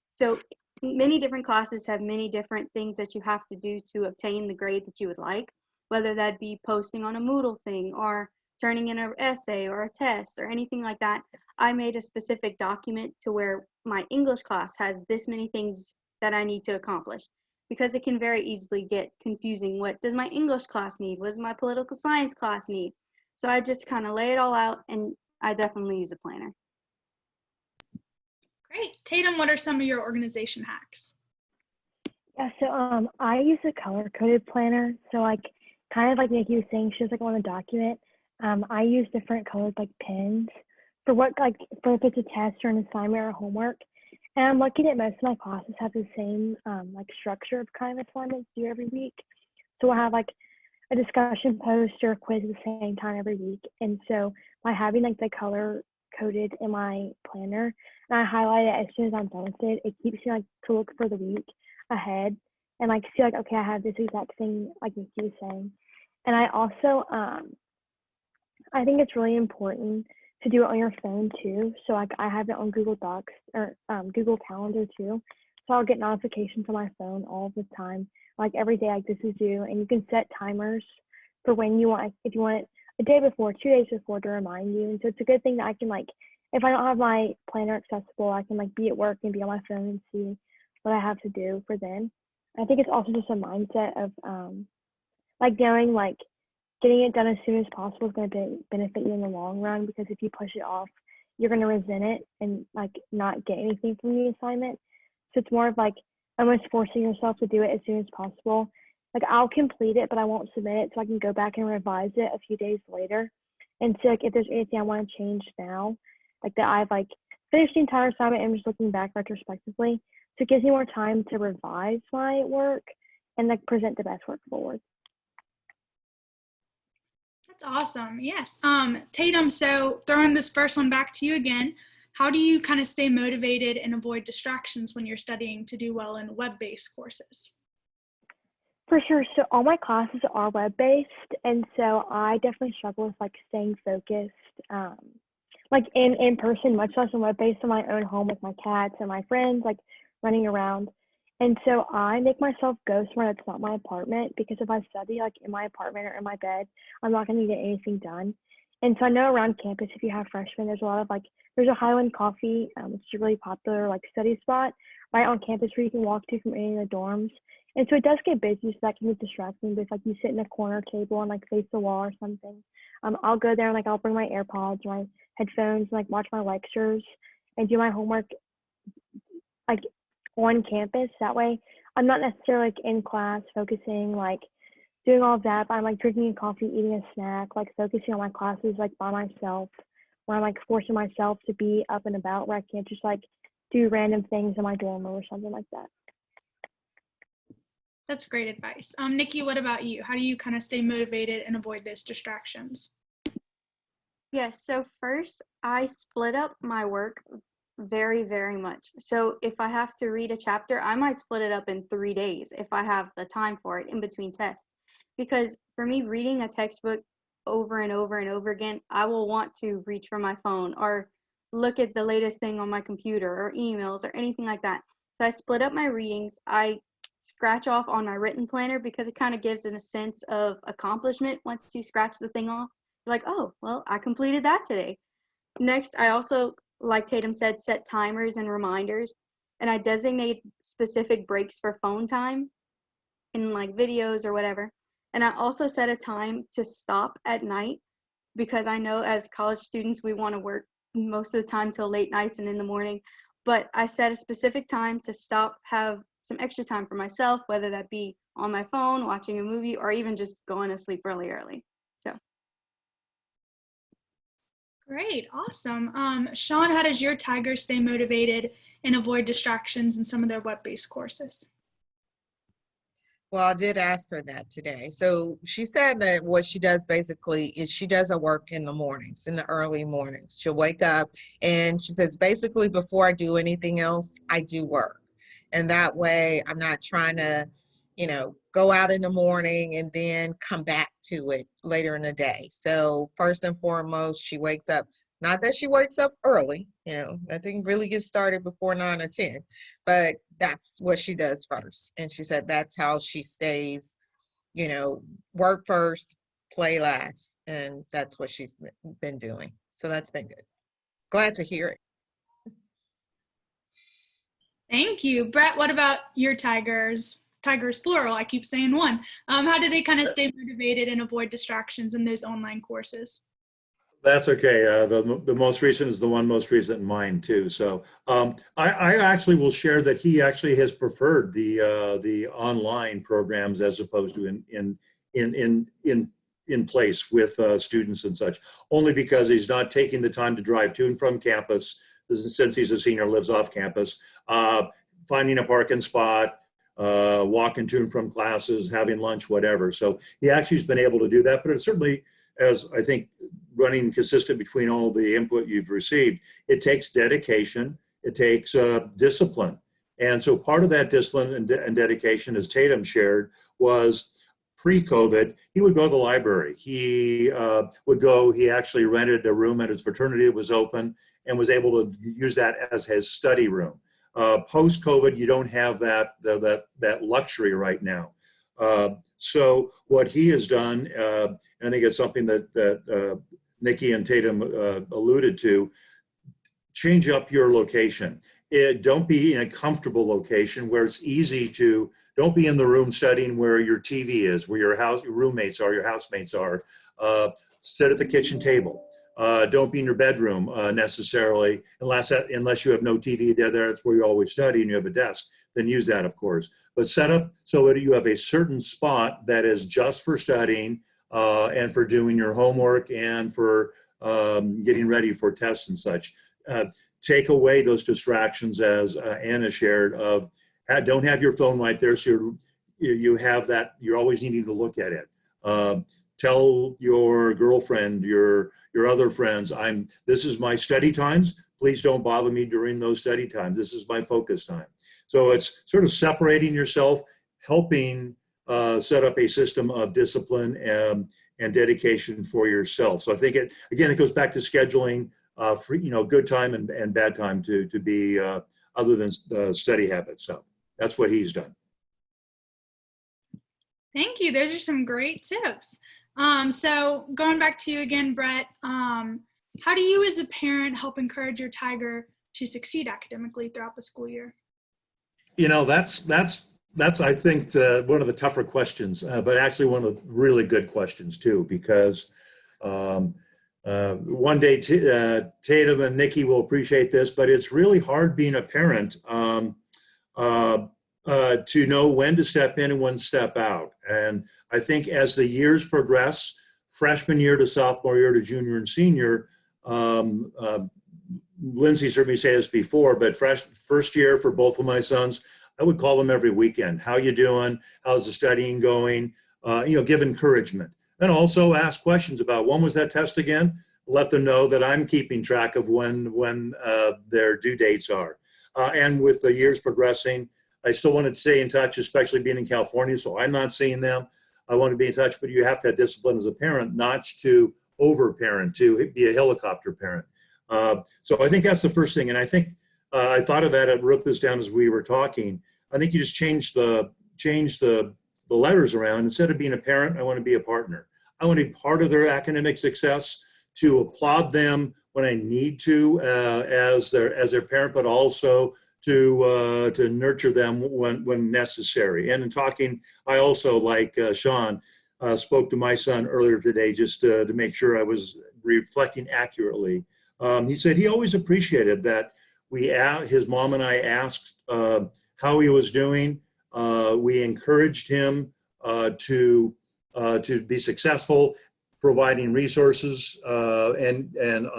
So many different classes have many different things that you have to do to obtain the grade that you would like, whether that be posting on a Moodle thing or turning in an essay or a test or anything like that. I made a specific document to where my English class has this many things that I need to accomplish, because it can very easily get confusing. What does my English class need? What does my political science class need? So I just kind of lay it all out, and I definitely use a planner. Great. Tatum, what are some of your organization hacks? Yeah, so I use a color-coded planner. So like, kind of like Nikki was saying, she was like on a document. I use different colored like pens for what, like for if it's a test or an assignment or homework. And I'm lucky that most of my classes have the same like structure of kind of assignments due every week. So we'll have like a discussion post or a quiz at the same time every week. And so by having like the color coded in my planner, and I highlight it as soon as I'm done with it, it keeps me like to look for the week ahead and like see like, okay, I have this exact thing like Nikki was saying. And I also, I think it's really important to do it on your phone too. So like I have it on Google Docs or Google Calendar too. So I'll get notifications on my phone all the time, like every day, like this is due, and you can set timers for when you want, if you want it a day before, 2 days before, to remind you. And so it's a good thing that I can like, if I don't have my planner accessible, I can like be at work and be on my phone and see what I have to do for then. I think it's also just a mindset of like knowing like getting it done as soon as possible is going to benefit you in the long run, because if you push it off, you're going to resent it and like not get anything from the assignment. So it's more of like almost forcing yourself to do it as soon as possible. Like I'll complete it, but I won't submit it, so I can go back and revise it a few days later and see like if there's anything I want to change now, like that I've like finished the entire assignment and I'm just looking back retrospectively. So it gives me more time to revise my work and like present the best work forward. That's awesome. Yes. Tatum, so throwing this first one back to you again, how do you kind of stay motivated and avoid distractions when you're studying to do well in web-based courses? For sure. So all my classes are web-based, and so I definitely struggle with like staying focused, like in person, much less in web-based in my own home with my cats and my friends, like running around. And so I make myself go somewhere that's not my apartment, because if I study like in my apartment or in my bed, I'm not going to get anything done. And so I know around campus, if you have freshmen, there's a lot of like, there's a Highland Coffee, which is a really popular like study spot right on campus where you can walk to from any of the dorms. And so it does get busy, so that can be distracting. But if like you sit in a corner table and like face the wall or something, I'll go there and like I'll bring my AirPods, my headphones, and like watch my lectures and do my homework like on campus. That way I'm not necessarily like in class focusing, like doing all of that, but I'm like drinking a coffee, eating a snack, like focusing on my classes like by myself, where I'm like forcing myself to be up and about, where I can't just like do random things in my dorm or something like that. That's great advice. Nikki, what about you? How do you kind of stay motivated and avoid those distractions? Yes, so first I split up my work very, very much. So if I have to read a chapter, I might split it up in 3 days if I have the time for it in between tests. Because for me, reading a textbook over and over and over again, I will want to reach for my phone or look at the latest thing on my computer or emails or anything like that. So I split up my readings. I scratch off on my written planner because it kind of gives it a sense of accomplishment once you scratch the thing off. You're like, oh, well, I completed that today. Next, I also like Tatum said, set timers and reminders. And I designate specific breaks for phone time in like videos or whatever. And I also set a time to stop at night because I know as college students, we want to work most of the time till late nights and in the morning. But I set a specific time to stop, have some extra time for myself, whether that be on my phone, watching a movie, or even just going to sleep early. So. Great, awesome. Sean, how does your Tiger stay motivated and avoid distractions in some of their web-based courses? Well, I did ask her that today. So she said that what she does basically is she does her work in the mornings, in the early mornings. She'll wake up and she says, basically, before I do anything else, I do work. And that way I'm not trying to, go out in the morning and then come back to it later in the day. So first and foremost, she wakes up. Not that she wakes up early, nothing really gets started before 9 or 10, but that's what she does first. And she said that's how she stays, work first, play last. And that's what she's been doing. So that's been good. Glad to hear it. Thank you. Brett, what about your Tigers? Tigers plural, I keep saying one. How do they kind of stay motivated and avoid distractions in those online courses? That's okay. The most recent is the one most recent in mine too. So I actually will share that he actually has preferred the online programs as opposed to in place with students and such. Only because he's not taking the time to drive to and from campus, since he's a senior, lives off campus, finding a parking spot, walking to and from classes, having lunch, whatever. So he actually has been able to do that. But it certainly, as I think, running consistent between all the input you've received, it takes dedication, it takes discipline. And so part of that discipline and dedication, as Tatum shared, was pre-COVID, he would go to the library. He he actually rented a room at his fraternity that was open and was able to use that as his study room. Post-COVID, you don't have that luxury right now. So what he has done, and I think it's something that Nikki and Tatum alluded to, change up your location. Don't be in a comfortable location where it's easy to, don't be in the room studying where your TV is, where your roommates are, your housemates are. Sit at the kitchen table. Don't be in your bedroom necessarily, unless you have no TV there. That's where you always study and you have a desk. Then use that, of course. But set up so that you have a certain spot that is just for studying and for doing your homework and for getting ready for tests and such. Take away those distractions, as Anna shared, of don't have your phone right there so you have that, you're always needing to look at it. Tell your girlfriend, your other friends, this is my study times. Please don't bother me during those study times. This is my focus time. So it's sort of separating yourself, helping set up a system of discipline and dedication for yourself. So I think it goes back to scheduling good time and bad time to be other than study habits. So that's what he's done. Thank you. Those are some great tips. So going back to you again, Brett, how do you as a parent help encourage your Tiger to succeed academically throughout the school year? That's I think one of the tougher questions, but actually one of the really good questions too, because one day Tatum and Nikki will appreciate this, but it's really hard being a parent to know when to step in and when to step out. And I think as the years progress, freshman year to sophomore year to junior and senior, Lindsay's heard me say this before, but first year for both of my sons, I would call them every weekend. How you doing? How's the studying going? Give encouragement. And also ask questions about when was that test again? Let them know that I'm keeping track of when their due dates are. And with the years progressing, I still want to stay in touch, especially being in California, so I'm not seeing them. I want to be in touch, but you have to have discipline as a parent, not to over-parent, to be a helicopter parent. So I think that's the first thing. And I think I thought of that and wrote this down as we were talking. I think you just change the letters around. Instead of being a parent, I want to be a partner. I want to be part of their academic success, to applaud them when I need to as their parent, but also to nurture them when necessary. And in talking, I also, like Sean, spoke to my son earlier today just to make sure I was reflecting accurately. He said he always appreciated that his mom and I asked how he was doing. We encouraged him to be successful, providing resources and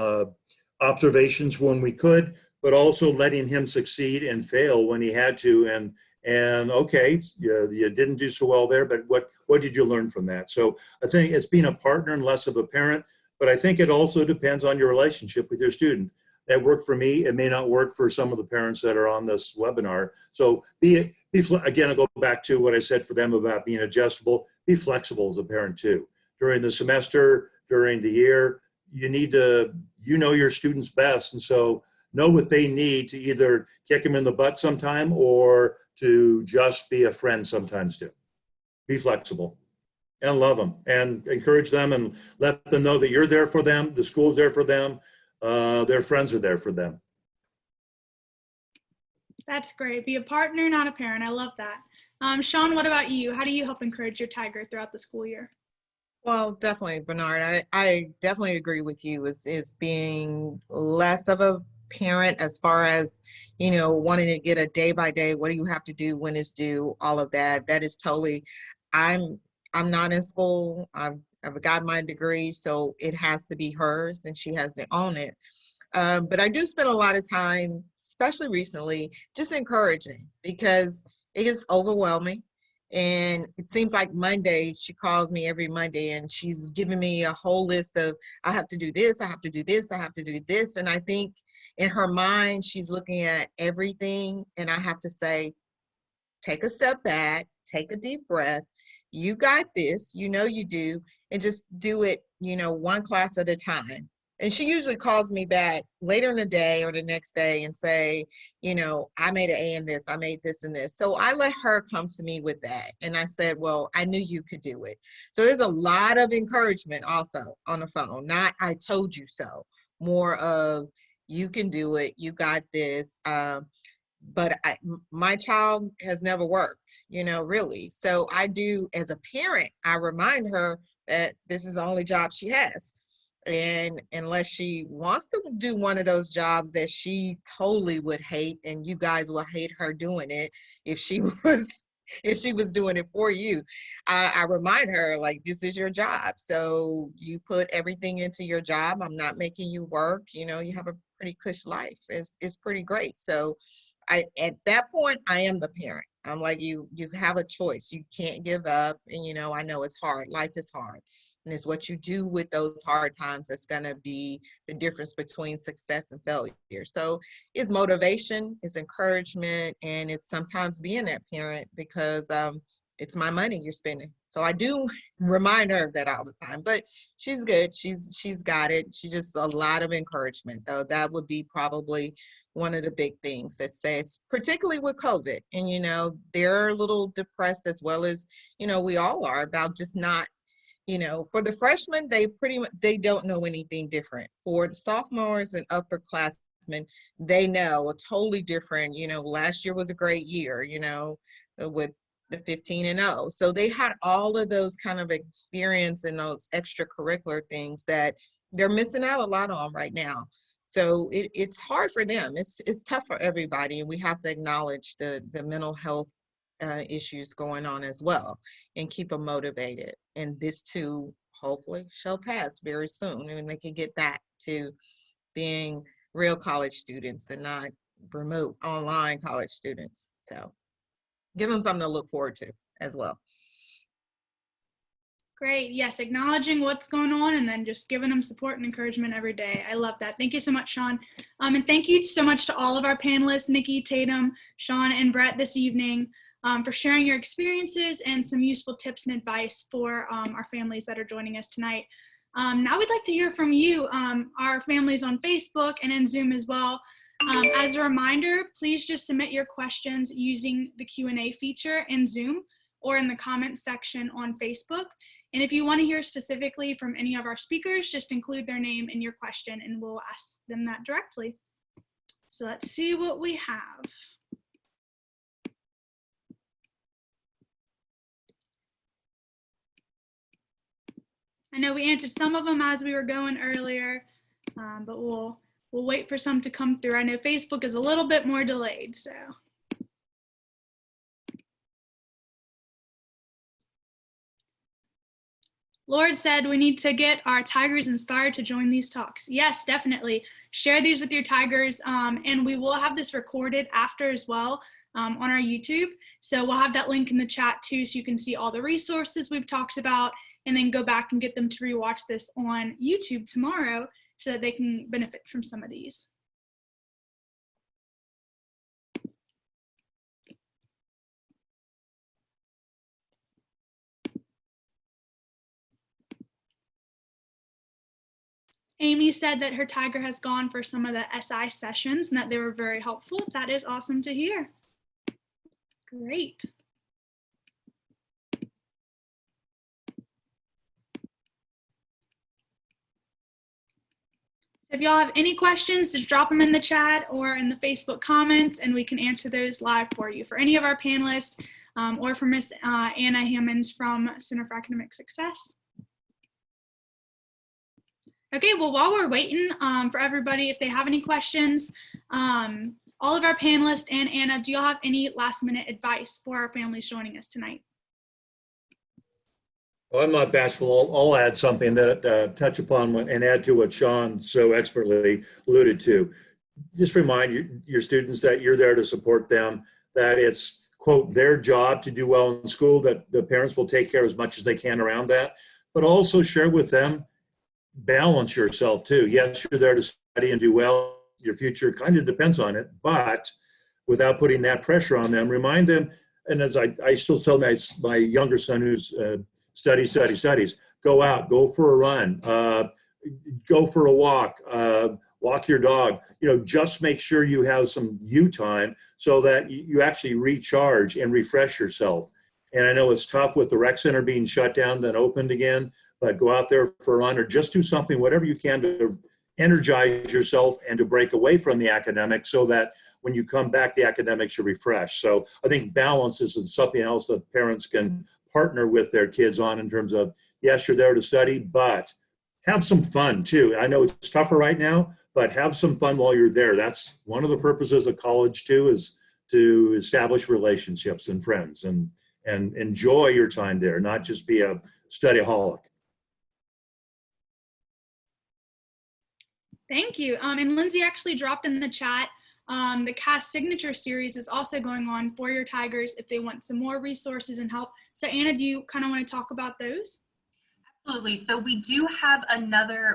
observations when we could, but also letting him succeed and fail when he had to. And okay, you didn't do so well there, but what did you learn from that? So I think it's being a partner and less of a parent, but I think it also depends on your relationship with your student. That worked for me. It may not work for some of the parents that are on this webinar. So again, I'll go back to what I said for them about being adjustable. Be flexible as a parent too. During the semester, during the year, you need to, know your students best. And so know what they need to either kick them in the butt sometime or to just be a friend sometimes too. Be flexible and love them and encourage them and let them know that you're there for them. The school's there for them. Their friends are there for them. That's great. Be a partner, not a parent. I love that. Sean, what about you? How do you help encourage your tiger throughout the school year? Well, definitely, Bernard. I definitely agree with you. Is being less of a parent as far as, wanting to get a day by day. What do you have to do? When it's due? All of that. That is totally. I'm not in school. I've got my degree, so it has to be hers, and she has to own it. But I do spend a lot of time, especially recently, just encouraging because it gets overwhelming. And it seems like Mondays, she calls me every Monday and she's giving me a whole list of, I have to do this, I have to do this, I have to do this. And I think in her mind, she's looking at everything. And I have to say, take a step back, take a deep breath. You got this, you do, and just do it, one class at a time. And she usually calls me back later in the day or the next day and say, I made an A in this, I made this and this. So I let her come to me with that. And I said, well, I knew you could do it. So there's a lot of encouragement also on the phone, not I told you so, more of you can do it, you got this. But my child has never worked, really. So I do, as a parent, I remind her that this is the only job she has. And unless she wants to do one of those jobs that she totally would hate, and you guys will hate her doing it if she was doing it for you, I remind her, like, this is your job. So you put everything into your job. I'm not making you work. You have a pretty cush life. It's pretty great. So at that point, I am the parent. I'm like, you have a choice. You can't give up. And, I know it's hard. Life is hard. And it's what you do with those hard times that's going to be the difference between success and failure. So it's motivation, it's encouragement, and it's sometimes being that parent because it's my money you're spending. So I do remind her of that all the time, but she's good. She's got it. She just a lot of encouragement, though. That would be probably one of the big things that says, particularly with COVID. And, they're a little depressed as well as, we all are about just not, for the freshmen, they don't know anything different. For the sophomores and upperclassmen, they know a totally different, last year was a great year, with the 15-0. So they had all of those kind of experience and those extracurricular things that they're missing out a lot on right now. So it's hard for them. It's tough for everybody. And we have to acknowledge the mental health issues going on as well and keep them motivated. And this too, hopefully, shall pass very soon. And they can get back to being real college students and not remote online college students. So give them something to look forward to as well. Great. Yes, acknowledging what's going on and then just giving them support and encouragement every day. I love that. Thank you so much, Sean. And thank you so much to all of our panelists, Nikki, Tatum, Sean, and Brett this evening for sharing your experiences and some useful tips and advice for our families that are joining us tonight. Now we'd like to hear from you, our families on Facebook and in Zoom as well. As a reminder, please just submit your questions using the Q&A feature in Zoom or in the comments section on Facebook. And if you want to hear specifically from any of our speakers, just include their name in your question and we'll ask them that directly. So let's see what we have. I know we answered some of them as we were going earlier, but we'll wait for some to come through. I know Facebook is a little bit more delayed, so. Lord said we need to get our Tigers inspired to join these talks. Yes, definitely. Share these with your Tigers, and we will have this recorded after as well on our YouTube. So we'll have that link in the chat too, so you can see all the resources we've talked about, and then go back and get them to rewatch this on YouTube tomorrow so that they can benefit from some of these. Amy said that her Tiger has gone for some of the SI sessions and that they were very helpful. That is awesome to hear. Great. If y'all have any questions, just drop them in the chat or in the Facebook comments and we can answer those live for you. For any of our panelists or for Miss Anna Hammonds from Center for Academic Success. Okay, well, while we're waiting for everybody, if they have any questions, all of our panelists and Anna, do y'all have any last minute advice for our families joining us tonight? Well, I'm not bashful. I'll add something that touch upon and add to what Sean so expertly alluded to. Just remind your students that you're there to support them, that it's, quote, their job to do well in school, that the parents will take care as much as they can around that, but also share with them, balance yourself too. Yes, you're there to study and do well. Your future kind of depends on it, but without putting that pressure on them, remind them, and as I still tell my younger son who's studies, go out, go for a run, go for a walk, walk your dog, just make sure you have some you time so that you actually recharge and refresh yourself. And I know it's tough with the rec center being shut down, then opened again, but go out there for a run or just do something, whatever you can to energize yourself and to break away from the academics so that when you come back, the academics are refreshed. So I think balance is something else that parents can partner with their kids on in terms of, yes, you're there to study, but have some fun too. I know it's tougher right now, but have some fun while you're there. That's one of the purposes of college too, is to establish relationships and friends and enjoy your time there, not just be a studyaholic. Thank you. And Lindsay actually dropped in the chat, the CAS signature series is also going on for your Tigers if they want some more resources and help. So Anna, do you kind of want to talk about those? Absolutely. So we do have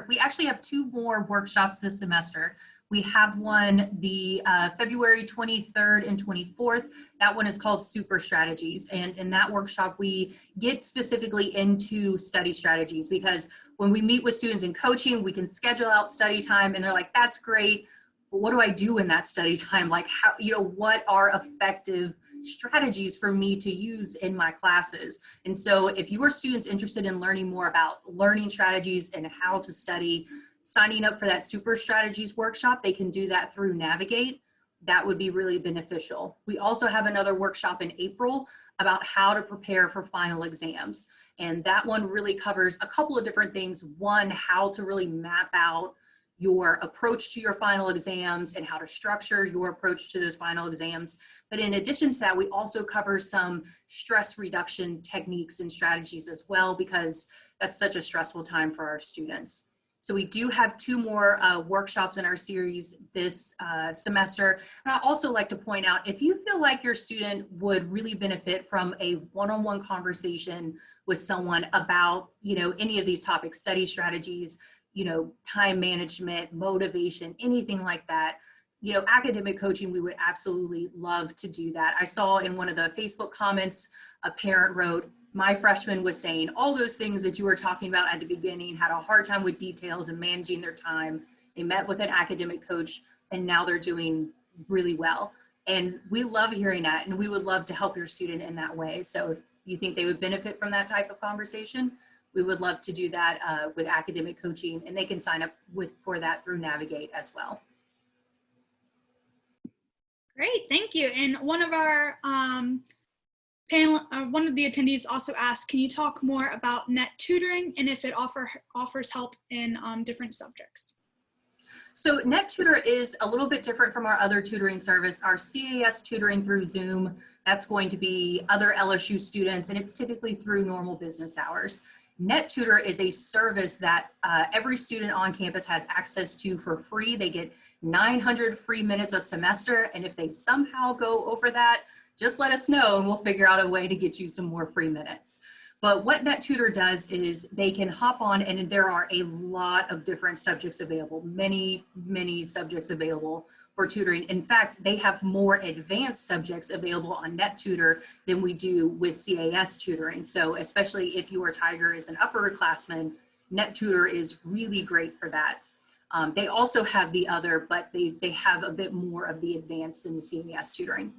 we actually have 2 more workshops this semester. We have one the February 23rd and 24th. That one is called Super Strategies. And in that workshop, we get specifically into study strategies, because when we meet with students in coaching, we can schedule out study time and they're like, that's great. But what do I do in that study time? Like, how, what are effective strategies for me to use in my classes? And so if your students interested in learning more about learning strategies and how to study, signing up for that Super Strategies workshop, they can do that through Navigate. That would be really beneficial. We also have another workshop in April about how to prepare for final exams. And that one really covers a couple of different things. One, how to really map out your approach to your final exams and how to structure your approach to those final exams. But in addition to that, we also cover some stress reduction techniques and strategies as well, because that's such a stressful time for our students. So we do have 2 more workshops in our series this semester. And I'd also like to point out, if you feel like your student would really benefit from a one-on-one conversation with someone about, any of these topics, study strategies, time management, motivation, anything like that, academic coaching, we would absolutely love to do that. I saw in one of the Facebook comments, a parent wrote, my freshman was saying all those things that you were talking about at the beginning, had a hard time with details and managing their time. They met with an academic coach and now they're doing really well. And we love hearing that, and we would love to help your student in that way. So if you think they would benefit from that type of conversation, we would love to do that with academic coaching, and they can sign up for that through Navigate as well. Great, thank you. And one of our one of the attendees also asked, can you talk more about Net Tutoring and if it offers help in different subjects? So Net Tutor is a little bit different from our other tutoring service. Our CAS tutoring through Zoom, that's going to be other LSU students, and it's typically through normal business hours. Net Tutor is a service that every student on campus has access to for free. They get 900 free minutes a semester, and if they somehow go over that, just let us know and we'll figure out a way to get you some more free minutes. But what Net Tutor does is they can hop on, and there are a lot of different subjects available, many subjects available for tutoring. In fact, they have more advanced subjects available on Net Tutor than we do with CAS tutoring. So especially if your Tiger is an upperclassman, Net Tutor is really great for that. They also have the other, but they have a bit more of the advanced than the CAS tutoring.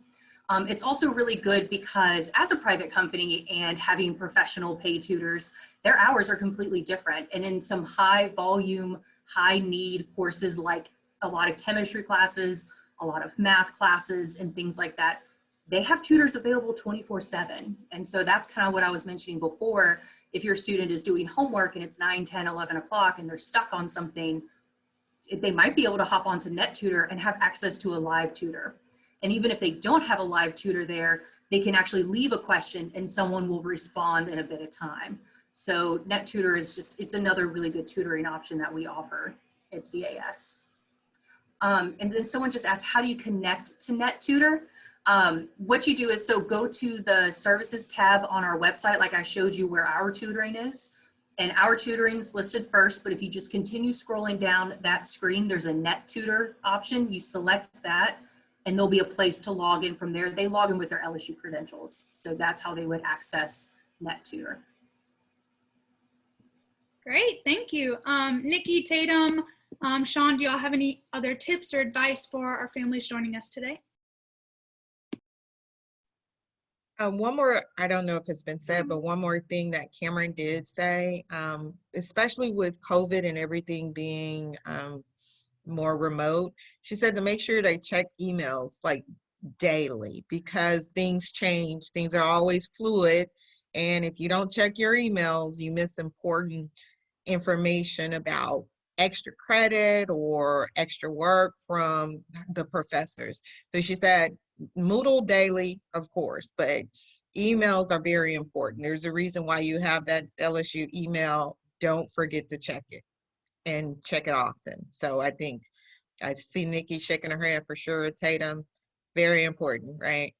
It's also really good because as a private company and having professional paid tutors, their hours are completely different. And in some high volume, high need courses like a lot of chemistry classes, a lot of math classes and things like that, they have tutors available 24/7. And so that's kind of what I was mentioning before. If your student is doing homework and it's 9, 10, 11 o'clock and they're stuck on something, they might be able to hop onto Net Tutor and have access to a live tutor. And even if they don't have a live tutor there, they can actually leave a question and someone will respond in a bit of time. So Net Tutor is just, it's another really good tutoring option that we offer at CAS. And then someone just asked, how do you connect to Net Tutor? What you do is, so go to the services tab on our website, like I showed you where our tutoring is. And our tutoring is listed first, but if you just continue scrolling down that screen, there's a Net Tutor option. You select that, and there'll be a place to log in from there. They log in with their LSU credentials. So that's how they would access Net Tutor. Great, thank you. Nikki, Tatum, Sean, do y'all have any other tips or advice for our families joining us today? One more, I don't know if it's been said, but one more thing that Cameron did say, especially with COVID and everything being more remote, she said to make sure they check emails like daily because things change, things are always fluid, and if you don't check your emails, you miss important information about extra credit or extra work from the professors. So she said Moodle daily, of course, but emails are very important. There's a reason why you have that LSU email. Don't forget to check it and check it often. So I think I see Nikki shaking her head for sure. Tatum, very important, right?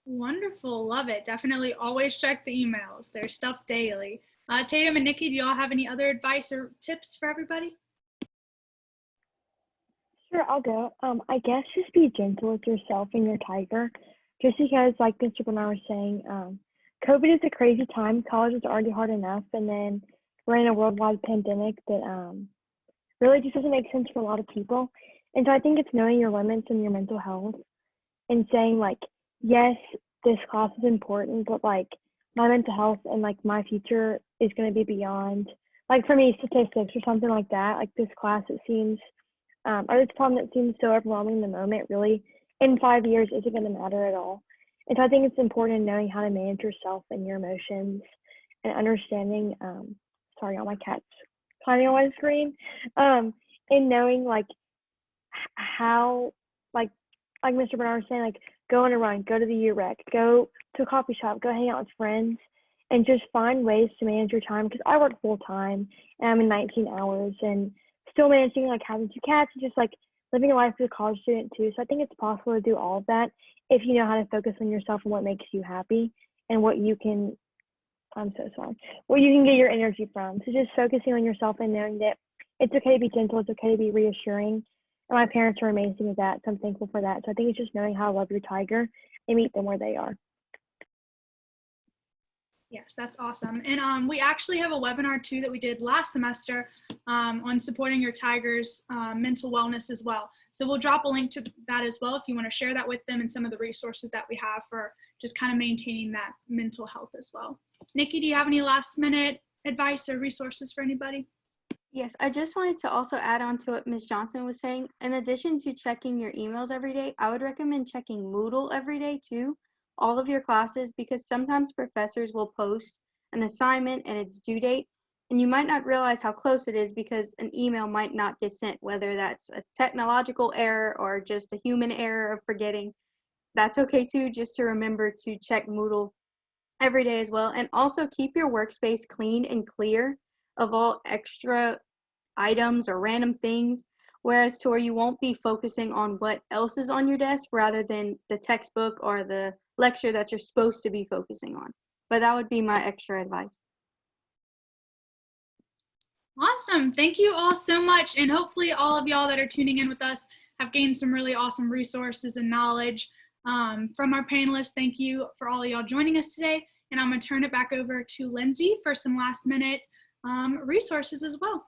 Wonderful, love it. Definitely always check the emails. There's stuff daily. Tatum and Nikki, do y'all have any other advice or tips for everybody? Sure, I'll go. I guess just be gentle with yourself and your Tiger, just because, like Mr. Bernard was saying, COVID is a crazy time. College is already hard enough, and then we're in a worldwide pandemic that really just doesn't make sense for a lot of people. And so I think it's knowing your limits and your mental health and saying, like, yes, this class is important, but like my mental health and like my future is going to be beyond, like for me, statistics or something like that. Like this class, it seems, or this problem that seems so overwhelming in the moment, really in 5 years isn't going to matter at all. And so I think it's important in knowing how to manage yourself and your emotions and understanding, sorry, all my cats climbing on my screen, and knowing like how, like Mr. Bernard was saying, like go on a run, go to the UREC, go to a coffee shop, go hang out with friends, and just find ways to manage your time. Because I work full time and I'm in 19 hours and still managing like having 2 cats and just like living a life as a college student too. So I think it's possible to do all of that if you know how to focus on yourself and what makes you happy and what you can, I'm so sorry, where you can get your energy from. So just focusing on yourself and knowing that it's okay to be gentle, it's okay to be reassuring. And my parents are amazing at that, so I'm thankful for that. So I think it's just knowing how to love your Tiger and meet them where they are. Yes, that's awesome. And we actually have a webinar too that we did last semester on supporting your Tiger's mental wellness as well. So we'll drop a link to that as well if you want to share that with them and some of the resources that we have for just kind of maintaining that mental health as well. Nikki, do you have any last minute advice or resources for anybody? Yes, I just wanted to also add on to what Ms. Johnson was saying. In addition to checking your emails every day, I would recommend checking Moodle every day too, all of your classes, because sometimes professors will post an assignment and its due date, and you might not realize how close it is because an email might not get sent, whether that's a technological error or just a human error of forgetting. That's okay too, just to remember to check Moodle every day as well. And also keep your workspace clean and clear of all extra items or random things, whereas to where you won't be focusing on what else is on your desk rather than the textbook or the lecture that you're supposed to be focusing on. But that would be my extra advice. Awesome. Thank you all so much. And hopefully all of y'all that are tuning in with us have gained some really awesome resources and knowledge from our panelists. Thank you for all of y'all joining us today. And I'm going to turn it back over to Lindsay for some last minute resources as well.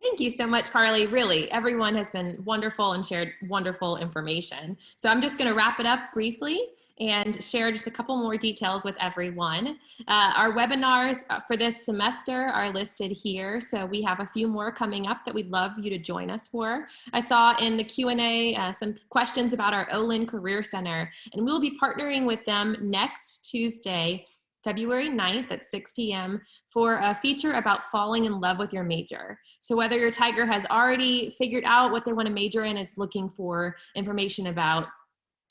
Thank you so much, Carly. Really, everyone has been wonderful and shared wonderful information. So I'm just going to wrap it up briefly and share just a couple more details with everyone. Our webinars for this semester are listed here. So we have a few more coming up that we'd love you to join us for. I saw in the Q&A some questions about our Olin Career Center, and we'll be partnering with them next Tuesday, February 9th at 6 p.m. for a feature about falling in love with your major. So whether your Tiger has already figured out what they want to major in, is looking for information about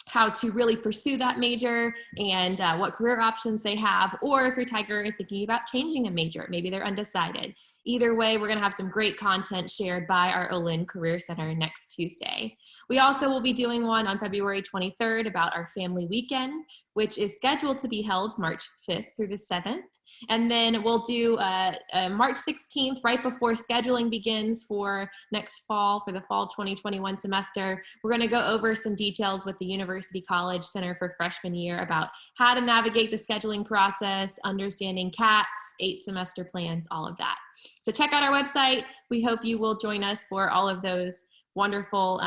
how to really pursue that major and what career options they have, or if your Tiger is thinking about changing a major, maybe they're undecided. Either way, we're going to have some great content shared by our Olin Career Center next Tuesday. We also will be doing one on February 23rd about our family weekend, which is scheduled to be held March 5th through the 7th. And then we'll do March 16th, right before scheduling begins for next fall, for the fall 2021 semester. We're going to go over some details with the University College Center for Freshman Year about how to navigate the scheduling process, understanding CATs, 8 semester plans, all of that. So check out our website. We hope you will join us for all of those wonderful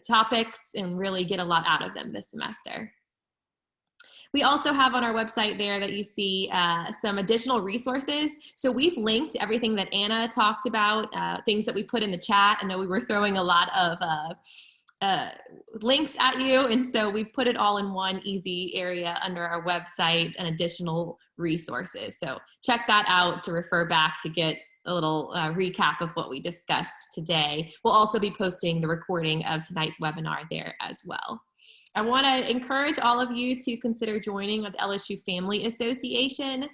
topics and really get a lot out of them this semester. We also have on our website there that you see some additional resources. So we've linked everything that Anna talked about, things that we put in the chat. I know we were throwing a lot of links at you, and so we put it all in one easy area under our website and additional resources. So check that out to refer back to get a little recap of what we discussed today. We'll also be posting the recording of tonight's webinar there as well. I want to encourage all of you to consider joining the LSU Family Association.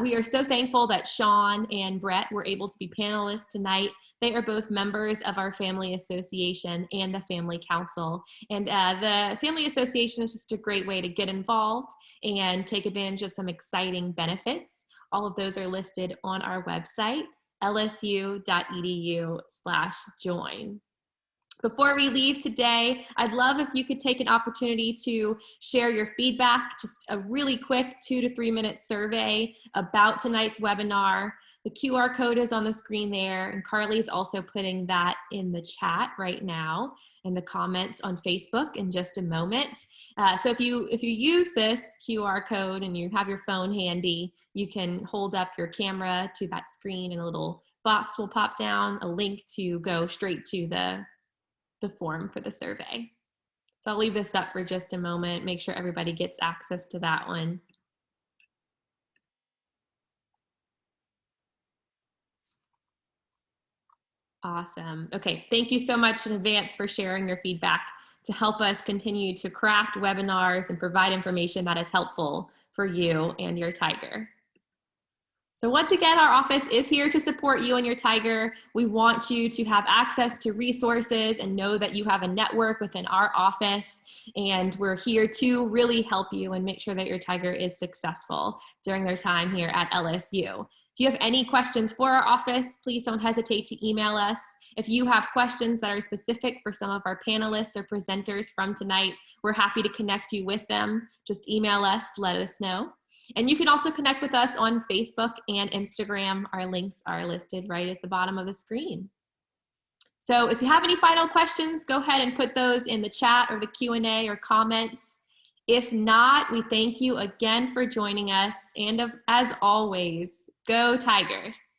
We are so thankful that Sean and Brett were able to be panelists tonight. They are both members of our Family Association and the Family Council. And the Family Association is just a great way to get involved and take advantage of some exciting benefits. All of those are listed on our website, lsu.edu/join. Before we leave today, I'd love if you could take an opportunity to share your feedback, just a really quick 2 to 3 minute survey about tonight's webinar. The QR code is on the screen there, and Carly's also putting that in the chat right now and the comments on Facebook in just a moment. So if you use this QR code and you have your phone handy, you can hold up your camera to that screen and a little box will pop down, a link to go straight to the form for the survey. So I'll leave this up for just a moment, make sure everybody gets access to that one. Awesome. Okay, thank you so much in advance for sharing your feedback to help us continue to craft webinars and provide information that is helpful for you and your Tiger. So once again, our office is here to support you and your Tiger. We want you to have access to resources and know that you have a network within our office, and we're here to really help you and make sure that your Tiger is successful during their time here at LSU. If you have any questions for our office, please don't hesitate to email us. If you have questions that are specific for some of our panelists or presenters from tonight, we're happy to connect you with them. Just email us, let us know. And you can also connect with us on Facebook and Instagram. Our links are listed right at the bottom of the screen. So if you have any final questions, go ahead and put those in the chat or the Q&A or comments. If not, we thank you again for joining us. And as always, go Tigers.